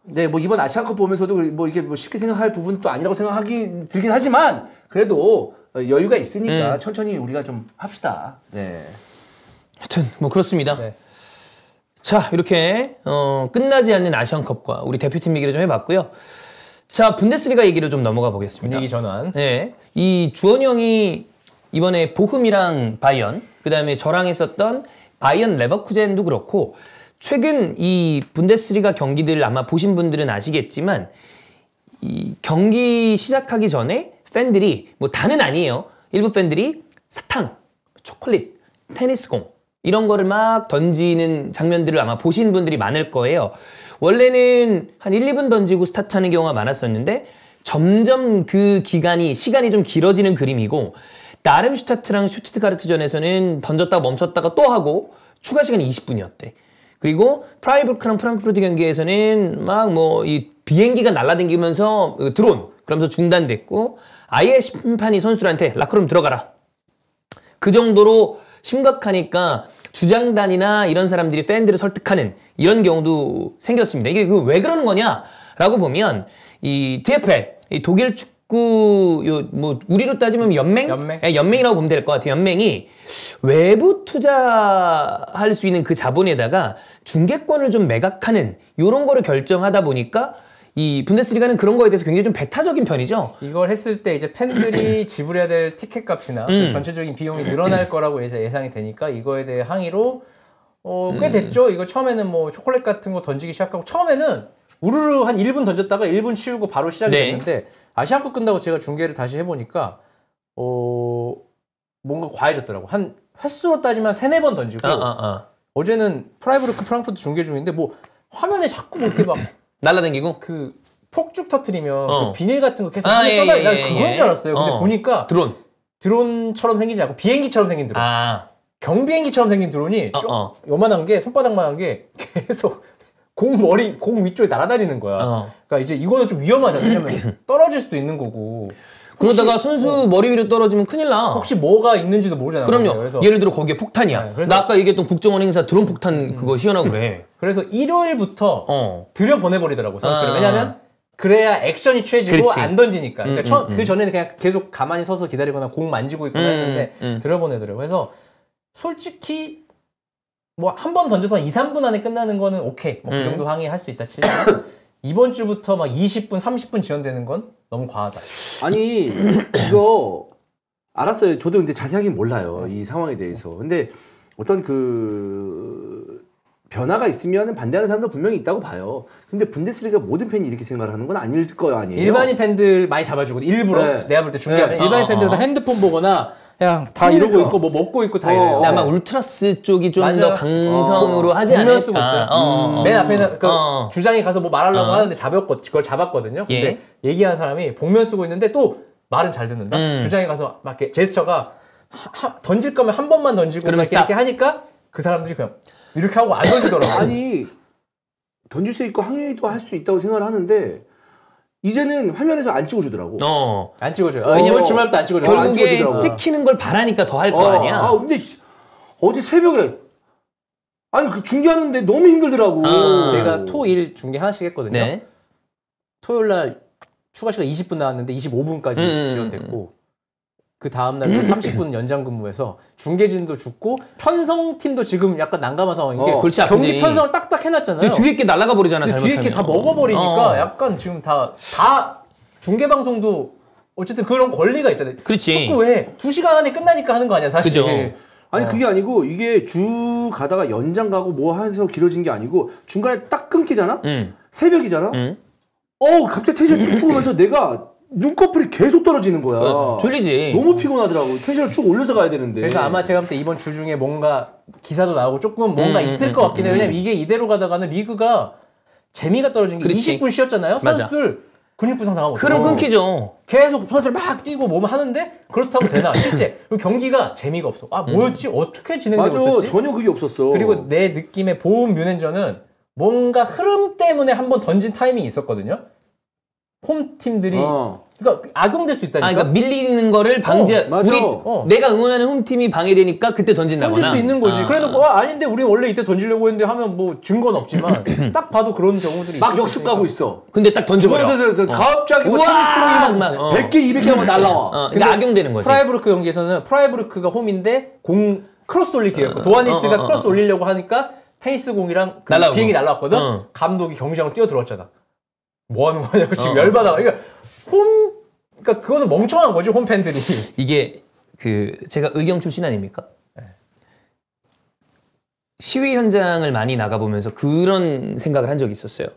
네, 뭐 이번 아시안컵 보면서도 뭐 이게 뭐 쉽게 생각할 부분도 아니라고 생각하기 들긴 하지만 그래도 여유가 있으니까 천천히 우리가 좀 합시다. 네. 하여튼 뭐 그렇습니다. 네. 자 이렇게 끝나지 않는 아시안컵과 우리 대표팀 얘기를 좀 해봤고요. 자 분데스리가 얘기를 좀 넘어가 보겠습니다. 분위기 전환. 네, 이 주원이 형이 이번에 보흠이랑 바이언, 그 다음에 저랑 했었던 바이언 레버쿠젠도 그렇고 최근 이 분데스리가 경기들 아마 보신 분들은 아시겠지만 이 경기 시작하기 전에 팬들이 뭐 다는 아니에요. 일부 팬들이 사탕, 초콜릿, 테니스공 이런 거를 막 던지는 장면들을 아마 보신 분들이 많을 거예요. 원래는 한 1, 2분 던지고 스타트하는 경우가 많았었는데 점점 그 시간이 좀 길어지는 그림이고 다름슈타트랑 슈투트가르트전에서는 던졌다가 멈췄다가 또 하고 추가 시간이 20분이었대. 그리고 프라이부르크랑 프랑크푸르트 경기에서는 막 뭐 이 비행기가 날아다니면서 드론 그러면서 중단됐고 아예 심판이 선수들한테 라커룸 들어가라. 그 정도로 심각하니까 주장단이나 이런 사람들이 팬들을 설득하는 이런 경우도 생겼습니다. 이게 왜 그러는 거냐라고 보면 이 DFL, 이 독일 축구 뭐 우리로 따지면 연맹? 예, 연맹이라고 보면 될 것 같아요. 연맹이 외부 투자할 수 있는 그 자본에다가 중계권을 좀 매각하는 이런 거를 결정하다 보니까 이 분데스리가는 그런 거에 대해서 굉장히 좀 배타적인 편이죠. 이걸 했을 때 이제 팬들이 지불해야 될 티켓 값이나 그 전체적인 비용이 늘어날 거라고 이제 예상이 되니까 이거에 대해 항의로 꽤 됐죠. 이거 처음에는 뭐 초콜릿 같은 거 던지기 시작하고 처음에는 우르르 한 1분 던졌다가 1분 치우고 바로 시작이 됐는데 아시안컵 끝나고 제가 중계를 다시 해보니까 뭔가 과해졌더라고. 한 횟수로 따지면 3-4번 던지고 어제는 프라이부르크 프랑크푸르트 중계 중인데 뭐 화면에 자꾸 뭐 이렇게 막 날라다니고 그 폭죽 터트리면 그 비닐 같은 거 계속 난 그건 줄 알았어요. 근데 보니까 드론처럼 생기지 않고 비행기처럼 생긴 드론. 경비행기처럼 생긴 드론이 좀 요만한 게 손바닥만한 게 계속 공 위쪽에 날아다니는 거야. 그러니까 이제 이거는 좀 위험하잖아. 왜냐면 떨어질 수도 있는 거고. 그러다가 선수 머리 위로 떨어지면 큰일 나. 혹시 뭐가 있는지도 모르잖아. 그럼요. 그래서 예를 들어 거기에 폭탄이야. 나 아까 얘기했던 국정원 행사 드론 폭탄 그거 시연하고 그래. 그래서 일요일부터 들여보내버리더라고 선수들을. 왜냐면 그래야 액션이 취해지고 그렇지. 안 던지니까. 그러니까 그 전에는 그냥 계속 가만히 서서 기다리거나 공 만지고 있거나 했는데 들여보내더라고. 그래서 솔직히 뭐 한 번 던져서 2, 3분 안에 끝나는 거는 오케이. 뭐 그 정도 항의할 수 있다 치지만 이번 주부터 막 20분, 30분 지연되는 건 너무 과하다. 아니 이거 알았어요. 저도 근데 자세하게는 몰라요. 이 상황에 대해서. 근데 어떤 그 변화가 있으면 반대하는 사람도 분명히 있다고 봐요. 근데 분데스리가 모든 팬이 이렇게 생각을 하는 건 아닐 거 아니에요. 일반인 팬들 많이 잡아주고 일부러 네. 내가 볼 때 중계하면 네. 일반인 팬들은 다 핸드폰 보거나 그냥 다 이러고 있고 뭐 먹고 있고 다 이래요. 근데 아마 울트라스 쪽이 좀 맞아요. 더 강성으로 하지 않을까. 복면 쓰고 있어요. 맨 앞에 주장이 가서 뭐 말하려고 하는데 그걸 잡았거든요. 근데 얘기하는 사람이 복면 쓰고 있는데 또 말은 잘 듣는다. 주장이 가서 막 이렇게 제스처가 던질 거면 한 번만 던지고 이렇게 하니까 그 사람들이 그냥 이렇게 하고 안 던지더라고요. 아니 던질 수 있고 항의도 할 수 있다고 생각을 하는데 이제는 화면에서 안 찍어주더라고. 안 찍어줘요. 왜냐면 주말부터 안 찍어줘요. 결국에 찍히는 걸 바라니까 더 할 거 아니야. 근데 어제 새벽에 아니 그 중계하는데 너무 힘들더라고. 제가 토, 일 중계 하나씩 했거든요. 네. 토요일 날 추가 시간 20분 나왔는데 25분까지 지연됐고 그 다음날 30분 연장 근무해서 중계진도 죽고 편성팀도 지금 약간 난감한 상황인 게 골치 경기 아프지. 편성을 딱딱 해놨잖아요. 뒤에 게 날아가 버리잖아. 근데 뒤에 게 다 먹어버리니까 약간 지금 다 중계방송도 어쨌든 그런 권리가 있잖아요. 그렇지. 축구 왜 2시간 안에 끝나니까 하는 거 아니야 사실. 그죠. 아니 그게 아니고 이게 주 가다가 연장 가고 뭐 해서 길어진 게 아니고 중간에 딱 끊기잖아. 새벽이잖아. 갑자기 텐션이 뚝 오면서 내가 눈꺼풀이 계속 떨어지는 거야. 졸리지. 너무 피곤하더라고. 텐션을 쭉 올려서 가야 되는데. 그래서 아마 제가 볼 때 이번 주 중에 뭔가 기사도 나오고 조금 뭔가 있을 것 같긴 해요. 왜냐면 이게 이대로 가다가는 리그가 재미가 떨어진 게 그렇지. 20분 쉬었잖아요. 맞아. 선수들 근육 부상 당하면 흐름 끊기죠. 계속 선수들 막 뛰고 뭐 하는데 그렇다고 되나 실제 그 경기가 재미가 없어. 아 뭐였지? 어떻게 진행되고 맞아. 있었지? 전혀 그게 없었어. 그리고 내 느낌의 보험 뮤넨저는 뭔가 흐름 때문에 한번 던진 타이밍이 있었거든요. 홈 팀들이 그러니까 악용될 수 있다니까. 그러니까 밀리는 거를 방지. 맞아. 우리 내가 응원하는 홈팀이 방해되니까 그때 던진다거나. 던질 수 있는 거지. 그래놓고 아닌데 우리 원래 이때 던지려고 했는데 하면 뭐 증거는 없지만 딱 봐도 그런 경우들이 막 있을 수 역습 있으니까. 가고 있어. 근데 딱 던져버려. 그래서 갑자기 뭐 우와! 테니스로 막, 100개, 200개 막 날라와. 근데 악용되는 거지. 프라이부르크 경기에서는 프라이부르크가 홈인데 공 크로스 올리기였고 도하니스가 크로스 올리려고 하니까 테니스 공이랑 그 날라오고. 비행이 날라왔거든. 감독이 경기장으로 뛰어들어왔잖아. 뭐 하는 거냐고 지금 열받아. 그러니까 그러니까 그거는 멍청한 거지 홈 팬들이. 이게 제가 의경 출신 아닙니까? 시위 현장을 많이 나가보면서 그런 생각을 한 적이 있었어요.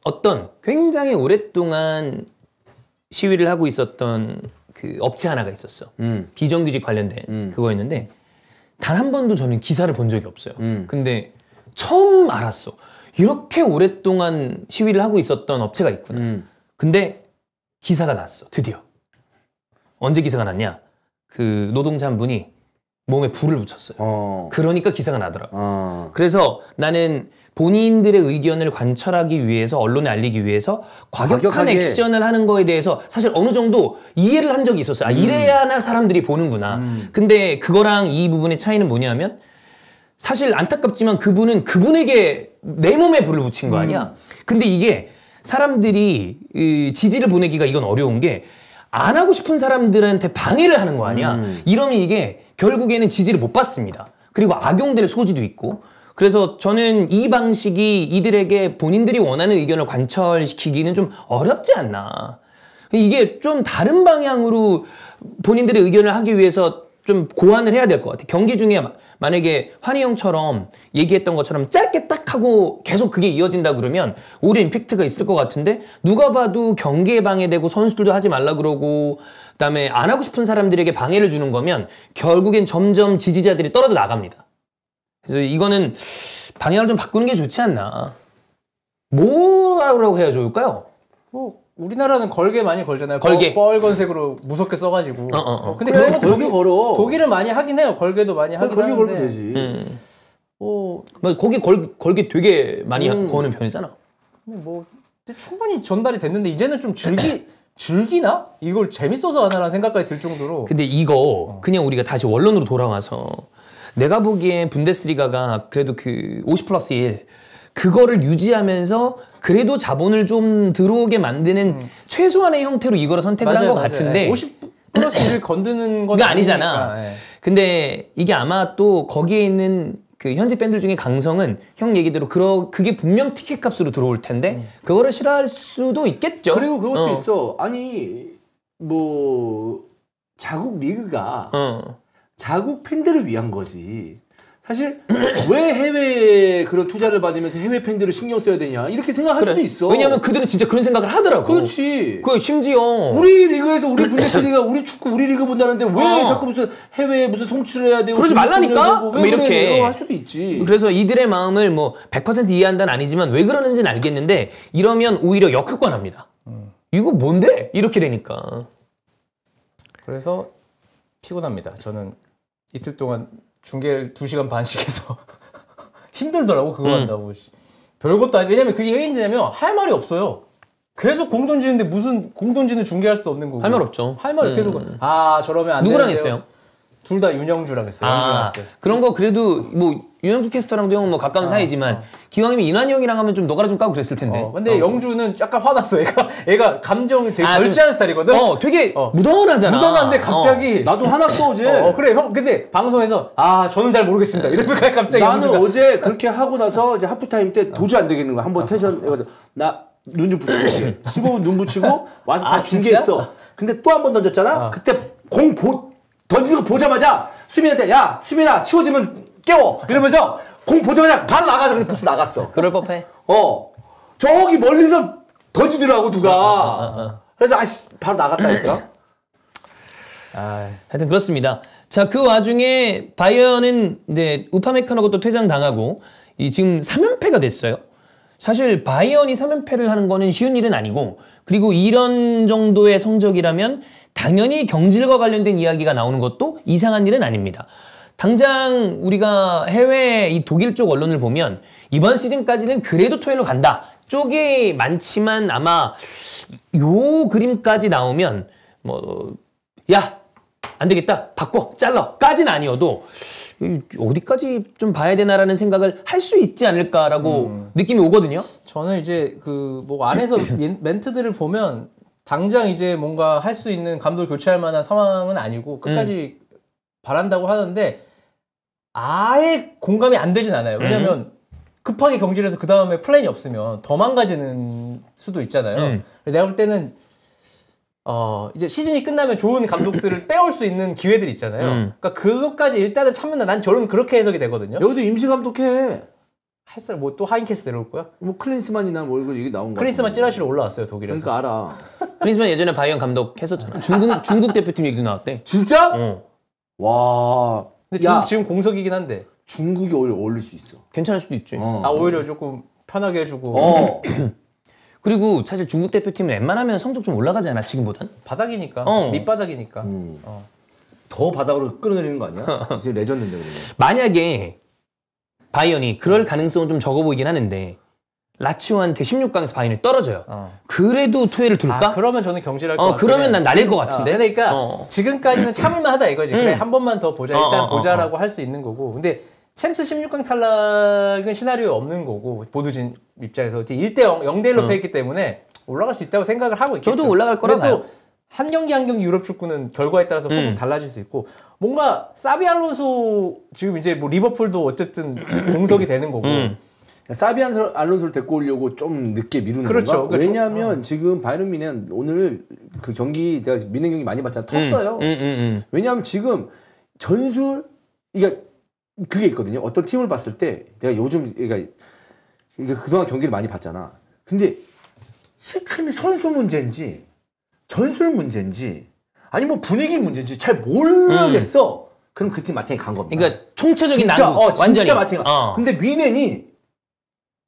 어떤 굉장히 오랫동안 시위를 하고 있었던 그 업체 하나가 있었어. 비정규직 관련된 그거였는데 단 한 번도 저는 기사를 본 적이 없어요. 근데 처음 알았어. 이렇게 오랫동안 시위를 하고 있었던 업체가 있구나. 근데 기사가 났어. 드디어. 언제 기사가 났냐? 그 노동자 한 분이 몸에 불을 붙였어요. 그러니까 기사가 나더라고. 그래서 나는 본인들의 의견을 관철하기 위해서 언론에 알리기 위해서 과격한 액션을 하는 거에 대해서 사실 어느 정도 이해를 한 적이 있었어요. 아, 이래야나 사람들이 보는구나. 근데 그거랑 이 부분의 차이는 뭐냐면 사실 안타깝지만 그분은 그분에게 내 몸에 불을 붙인 거 아니야. 근데 이게 사람들이 지지를 보내기가 이건 어려운 게 안 하고 싶은 사람들한테 방해를 하는 거 아니야. 이러면 이게 결국에는 지지를 못 받습니다. 그리고 악용될 소지도 있고. 그래서 저는 이 방식이 이들에게 본인들이 원하는 의견을 관철시키기는 좀 어렵지 않나. 이게 좀 다른 방향으로 본인들의 의견을 하기 위해서 좀 고안을 해야 될 것 같아. 경기 중에 만약에 환희 형처럼 얘기했던 것처럼 짧게 딱 하고 계속 그게 이어진다 그러면 오히려 임팩트가 있을 것 같은데 누가 봐도 경기에 방해되고 선수들도 하지 말라 그러고 그다음에 안 하고 싶은 사람들에게 방해를 주는 거면 결국엔 점점 지지자들이 떨어져 나갑니다. 그래서 이거는 방향을 좀 바꾸는 게 좋지 않나. 뭐라고 해야 좋을까요? 우리나라는 걸개 많이 걸잖아요. 걸개. 빨간색으로 무섭게 써가지고. 근데 그래, 그런 거 걸개 걸어. 독일은 많이 하긴 해요. 걸개도 많이 하긴 걸개 하는데. 걸면 되지. 거기 걸게 되게 많이 거는 편이잖아. 뭐 근데 충분히 전달이 됐는데 이제는 좀 즐기나? 이걸 재밌어서 하나라는 생각까지 들 정도로. 근데 이거 그냥 우리가 다시 원론으로 돌아와서 내가 보기엔 분데스리가가 그래도 그 50+1 그거를 유지하면서 그래도 자본을 좀 들어오게 만드는 최소한의 형태로 이거를 선택을 한 것 같은데 50+1을 건드는 건 그게 아니잖아. 아니니까, 예. 근데 이게 아마 또 거기에 있는 그 현지 팬들 중에 강성은 형 얘기대로 그게 분명 티켓 값으로 들어올 텐데 그거를 싫어할 수도 있겠죠. 그리고 그것도 있어. 아니 뭐 자국 리그가 자국 팬들을 위한 거지. 사실 왜 해외에 그런 투자를 받으면서 해외 팬들을 신경 써야 되냐 이렇게 생각할 수도 있어. 왜냐면 그들은 진짜 그런 생각을 하더라고. 그렇지. 그 심지어 우리 리그에서 우리 분데스리가 우리 축구 우리 리그 본다는데 왜 자꾸 무슨 해외에 무슨 송출을 해야 되고 그러지 말라니까? 왜 이렇게 그래? 할 수도 있지. 그래서 이들의 마음을 뭐 100% 이해한다는 아니지만 왜 그러는지는 알겠는데 이러면 오히려 역효과납니다. 이거 뭔데? 이렇게 되니까. 그래서 피곤합니다. 저는 이틀 동안 중계를 2시간 반씩 해서 힘들더라고 그거 한다고. 별것도 아니고. 왜냐면 그게 왜 힘드냐면 할 말이 없어요. 계속 공 던지는데 무슨 공 던지는 중계할 수도 없는 거고. 할 말 없죠. 할 말이 계속 저러면 안 누구랑 되는데요. 했어요? 둘 다 윤영주랑 했어요. 영주랑 했어요. 그런 거 그래도 뭐 윤영주 캐스터랑도 형은 뭐 가까운 사이지만 기왕이면 이난이 형이랑 하면 좀 너가라 좀 까고 그랬을 텐데. 근데 영주는 약간 화났어. 얘가 감정을 되게 절제하는 스타일이거든. 되게 묻어나잖아. 묻어났는데 갑자기 나도 화났어 어제. 그래 형. 근데 방송에서 저는 잘 모르겠습니다. 이러니까 갑자기 나는 영주가. 어제 그렇게 하고 나서 이제 하프타임 때 도저히 안 되겠는 거야. 한번 텐션 해가서 나 눈 좀 붙이고 올게. 15분 눈 붙이고 와서 다 중계했어. 근데 또 한 번 던졌잖아. 그때 공 던지는 거 보자마자 수빈한테 야 수빈아 치워지면 깨워 이러면서 공 보자마자 바로 나가서 그냥 벌써 나갔어. 그럴 법해. 저기 멀리서 던지더라고 누가. 그래서 아씨 바로 나갔다니까. 하여튼 그렇습니다. 자, 그 와중에 바이언은 이제 우파메카노가 또 퇴장당하고 지금 3연패가 됐어요. 사실 바이언이 3연패를 하는 거는 쉬운 일은 아니고, 그리고 이런 정도의 성적이라면 당연히 경질과 관련된 이야기가 나오는 것도 이상한 일은 아닙니다. 당장 우리가 해외 이 독일 쪽 언론을 보면 이번 시즌까지는 그래도 토요일로 간다 쪽이 많지만, 아마 요 그림까지 나오면 뭐 야 안 되겠다 바꿔 잘라 까지는 아니어도 어디까지 좀 봐야 되나라는 생각을 할 수 있지 않을까라고 느낌이 오거든요. 저는 이제 그 뭐 안에서 멘트들을 보면 당장 이제 뭔가 할 수 있는 감독을 교체할 만한 상황은 아니고 끝까지 바란다고 하는데 아예 공감이 안 되진 않아요. 왜냐면 급하게 경질해서 그 다음에 플랜이 없으면 더 망가지는 수도 있잖아요. 내가 볼 때는 이제 시즌이 끝나면 좋은 감독들을 빼올 수 있는 기회들이 있잖아요. 그러니까 그것까지 일단은 참는다. 난 저는 그렇게 해석이 되거든요. 여기도 임시 감독해. 할 사람 뭐 또 하인캐스 내려올 거야? 뭐 클린스만이나 뭐 이거 얘기 나온 거. 클린스만 찌라시로 올라왔어요 독일에서. 그러니까 알아. 클린스만 예전에 바이언 감독 했었잖아. 중국 대표팀 얘기도 나왔대. 진짜? 어. 와. 근데 지금 공석이긴 한데. 중국이 오히려 어울릴 수 있어. 괜찮을 수도 있지. 오히려 조금 편하게 해주고. 그리고 사실 중국 대표팀은 웬만하면 성적 좀 올라가지 않아 지금보단? 바닥이니까. 밑바닥이니까. 더 바닥으로 끌어내리는 거 아니야? 이제 레전드인데 그러면. 만약에 바이언이 그럴 가능성은 좀 적어 보이긴 하는데 라치오한테 16강에서 바이언이 떨어져요. 그래도 투회를 둘까? 그러면 저는 경질할 것 같아. 그러면 난 날릴 것 같은데. 그러니까 지금까지는 참을만 하다 이거지. 그래 한 번만 더 보자. 일단 보자라고 할 수 있는 거고. 근데 챔스 16강 탈락은 시나리오에 없는 거고 보드진 입장에서 1대0, 0대1로 패했기 때문에 올라갈 수 있다고 생각을 하고 있겠죠. 저도 올라갈 거라고 봐요. 한 경기 한 경기 유럽 축구는 결과에 따라서 조금 달라질 수 있고 뭔가 사비 알론소 지금 이제 뭐 리버풀도 어쨌든 공석이 되는 거고 사비 알론소를 데리고 오려고 좀 늦게 미루는 그렇죠. 건가? 왜냐하면 지금 바이에른 뮌헨 오늘 그 경기 내가 뮌헨 경기 많이 봤잖아. 텄어요. 왜냐하면 지금 전술 그게 있거든요. 어떤 팀을 봤을 때 내가 요즘 그러니까 그동안 경기를 많이 봤잖아. 근데 이 팀이 선수 문제인지 전술 문제인지 아니면 분위기 문제인지 잘 모르겠어. 그럼 그 팀 마팅이 간 겁니다. 그러니까 총체적인 진짜, 난국 완전히. 진짜 마팅이 간. 근데 뮌헨이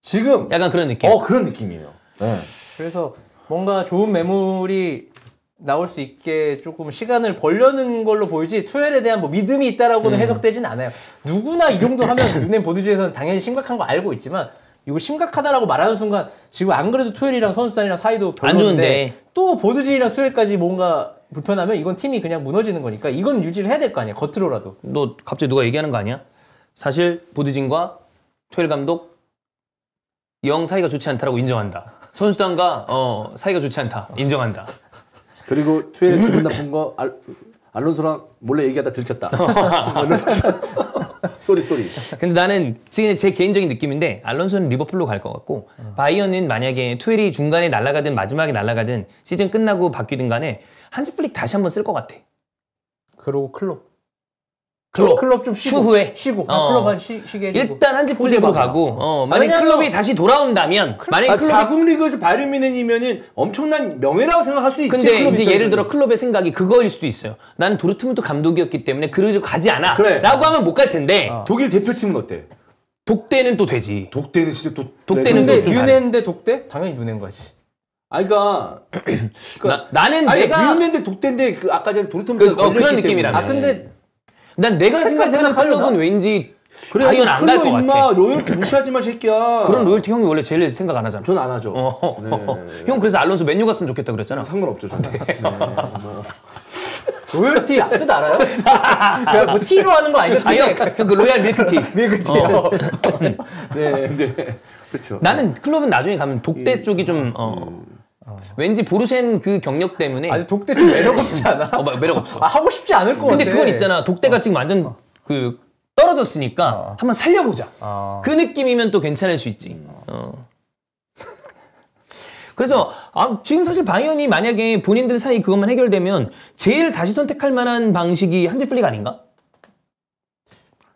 지금 약간 그런 느낌. 그런 느낌이에요. 네. 그래서 뭔가 좋은 매물이 나올 수 있게 조금 시간을 벌려는 걸로 보이지 투엘에 대한 뭐 믿음이 있다라고는 해석되진 않아요. 누구나 이 정도 하면 뮌헨 보드지에서는 당연히 심각한 거 알고 있지만 이거 심각하다라고 말하는 순간 지금 안 그래도 투엘이랑 선수단이랑 사이도 별로인데 또 보드진이랑 투엘까지 뭔가 불편하면 이건 팀이 그냥 무너지는 거니까 이건 유지를 해야 될 거 아니야. 겉으로라도. 너 갑자기 누가 얘기하는 거 아니야? 사실 보드진과 투엘 감독 영 사이가 좋지 않다라고 인정한다. 선수단과 사이가 좋지 않다. 인정한다. 그리고 투엘 기분 나쁜 거 알론소랑 몰래 얘기하다 들켰다. 쏘리. 근데 나는 지금 제 개인적인 느낌인데 알론소는 리버풀로 갈 것 같고 바이언은 만약에 투엘이 중간에 날아가든 마지막에 날아가든 시즌 끝나고 바뀌든 간에 한지 플릭 다시 한번 쓸 것 같아. 그리고 클럽 좀 쉬고. 추후에. 클럽 한 쉬게 해주고. 일단 한지 플릭으로 가고 만약 클럽이 다시 돌아온다면 만약에 클럽이 자국 리그에서 바이에른 뮌헨이면은 엄청난 명예라고 생각할 수 있지. 근데 이제 예를 들어 클럽의 생각이 그거일 수도 있어요. 나는 도르트문트 감독이었기 때문에 그래도 가지 않아. 그래. 라고 하면 못 갈 텐데 독일 대표팀은 어때? 독대는 또 되지. 독대는 진짜 또 독대는 근데 좀 뮌헨인데 독대? 당연히 뮌헨 거지. 그러니까 나는 내가 뮌헨인데 독대인데 그 아까 전에 도르트문트 그런 느낌이라면. 근데 난 내가 생각하는 클럽은 왠지 바이언 안 갈 것 같아. 로열티 무시하지 마 새끼야. 그런 로열티 형이 원래 제일 생각 안 하잖아. 전 안 하죠. 형 그래서 알론소 맨유 갔으면 좋겠다 그랬잖아. 상관없죠 저는. 로열티 뜻 알아요? 그냥 뭐 티로 하는 거 아니죠? 형 그 로얄 밀크티. 밀크티. 네. 그렇죠. 나는 클럽은 나중에 가면 독대 쪽이 좀 왠지 보르센 그 경력 때문에 아니 독대 좀 매력 없지 않아? 매력 없어. 하고 싶지 않을 것 같아. 근데 그건 있잖아. 독대가 지금 완전 그 떨어졌으니까 한번 살려보자. 그 느낌이면 또 괜찮을 수 있지. 그래서 지금 사실 바이언이 만약에 본인들 사이 그것만 해결되면 제일 다시 선택할 만한 방식이 한지 플릭 아닌가?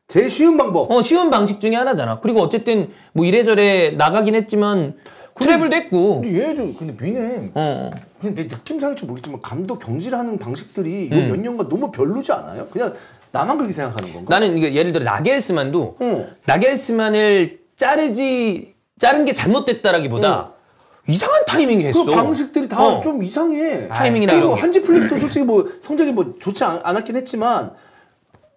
제일 쉬운 방법. 쉬운 방식 중에 하나잖아. 그리고 어쨌든 뭐 이래저래 나가긴 했지만 트래블도 했고. 근데 얘도 근데 미네. 그냥 내 느낌상일지 모르겠지만 감독 경질하는 방식들이 요 몇 년간 너무 별로지 않아요? 그냥 나만 그렇게 생각하는 건가? 나는 이게 예를 들어 나겔스만도 나겔스만을 자른 게 잘못됐다라기보다 이상한 타이밍에 했어. 그 방식들이 다 좀 이상해. 타이밍이나 그리고 이런 게. 한지 플릭도 솔직히 뭐 성적이 뭐 좋지 않았긴 했지만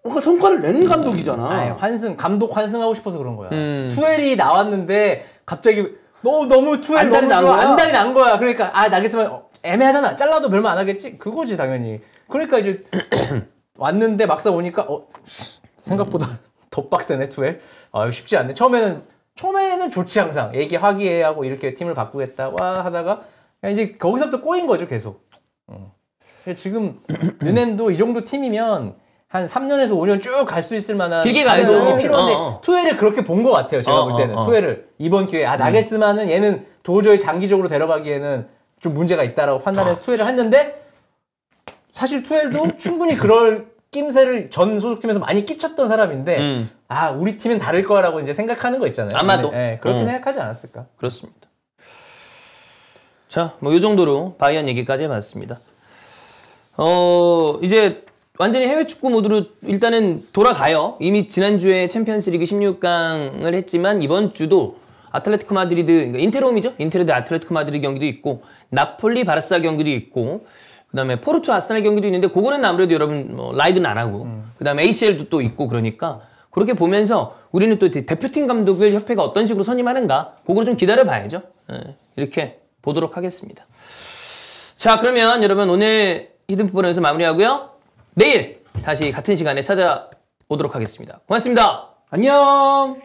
뭔가 성과를 낸 감독이잖아. 아니, 감독 환승하고 싶어서 그런 거야. 투엘이 나왔는데 갑자기 너무 투엘 안달이 너무 난 좋아. 거야? 안달이 난 거야. 그러니까 나겠으면 애매하잖아. 잘라도 별말 안 하겠지. 그거지 당연히. 그러니까 이제 왔는데 막상 오니까 생각보다 더 빡세네 투엘. 쉽지 않네. 처음에는 좋지 항상 얘기 화기애애하고 이렇게 팀을 바꾸겠다 와 하다가 그냥 이제 거기서부터 꼬인 거죠 계속. 지금 유넨도 이 정도 팀이면 한 3년에서 5년 쭉 갈 수 있을 만한 길게 가야죠. 필요한데 투엘을 그렇게 본 것 같아요. 제가 볼 때는 투엘을 이번 기회에 나겔스만은 얘는 도저히 장기적으로 데려가기에는 좀 문제가 있다라고 판단해서 투엘을 했는데 사실 투엘도 충분히 그럴 낌새를 전 소속팀에서 많이 끼쳤던 사람인데 우리 팀은 다를 거라고 이제 생각하는 거 있잖아요. 아마도. 네, 그렇게 생각하지 않았을까? 그렇습니다. 자, 뭐 이 정도로 바이언 얘기까지 해봤습니다. 이제 완전히 해외 축구 모드로 일단은 돌아가요. 이미 지난주에 챔피언스리그 16강을 했지만 이번 주도 아틀레티코 마드리드, 그러니까 인테롬이죠. 인테르 대 아틀레티코 마드리드 경기도 있고 나폴리 바르사 경기도 있고 그다음에 포르투 아스날 경기도 있는데 그거는 아무래도 여러분 라이브는 안 하고 그다음에 ACL도 또 있고 그러니까 그렇게 보면서 우리는 또 대표팀 감독을 협회가 어떤 식으로 선임하는가 그걸 좀 기다려 봐야죠. 이렇게 보도록 하겠습니다. 자, 그러면 여러분 오늘 히든풋볼에서 마무리하고요. 내일 다시 같은 시간에 찾아오도록 하겠습니다. 고맙습니다. 안녕.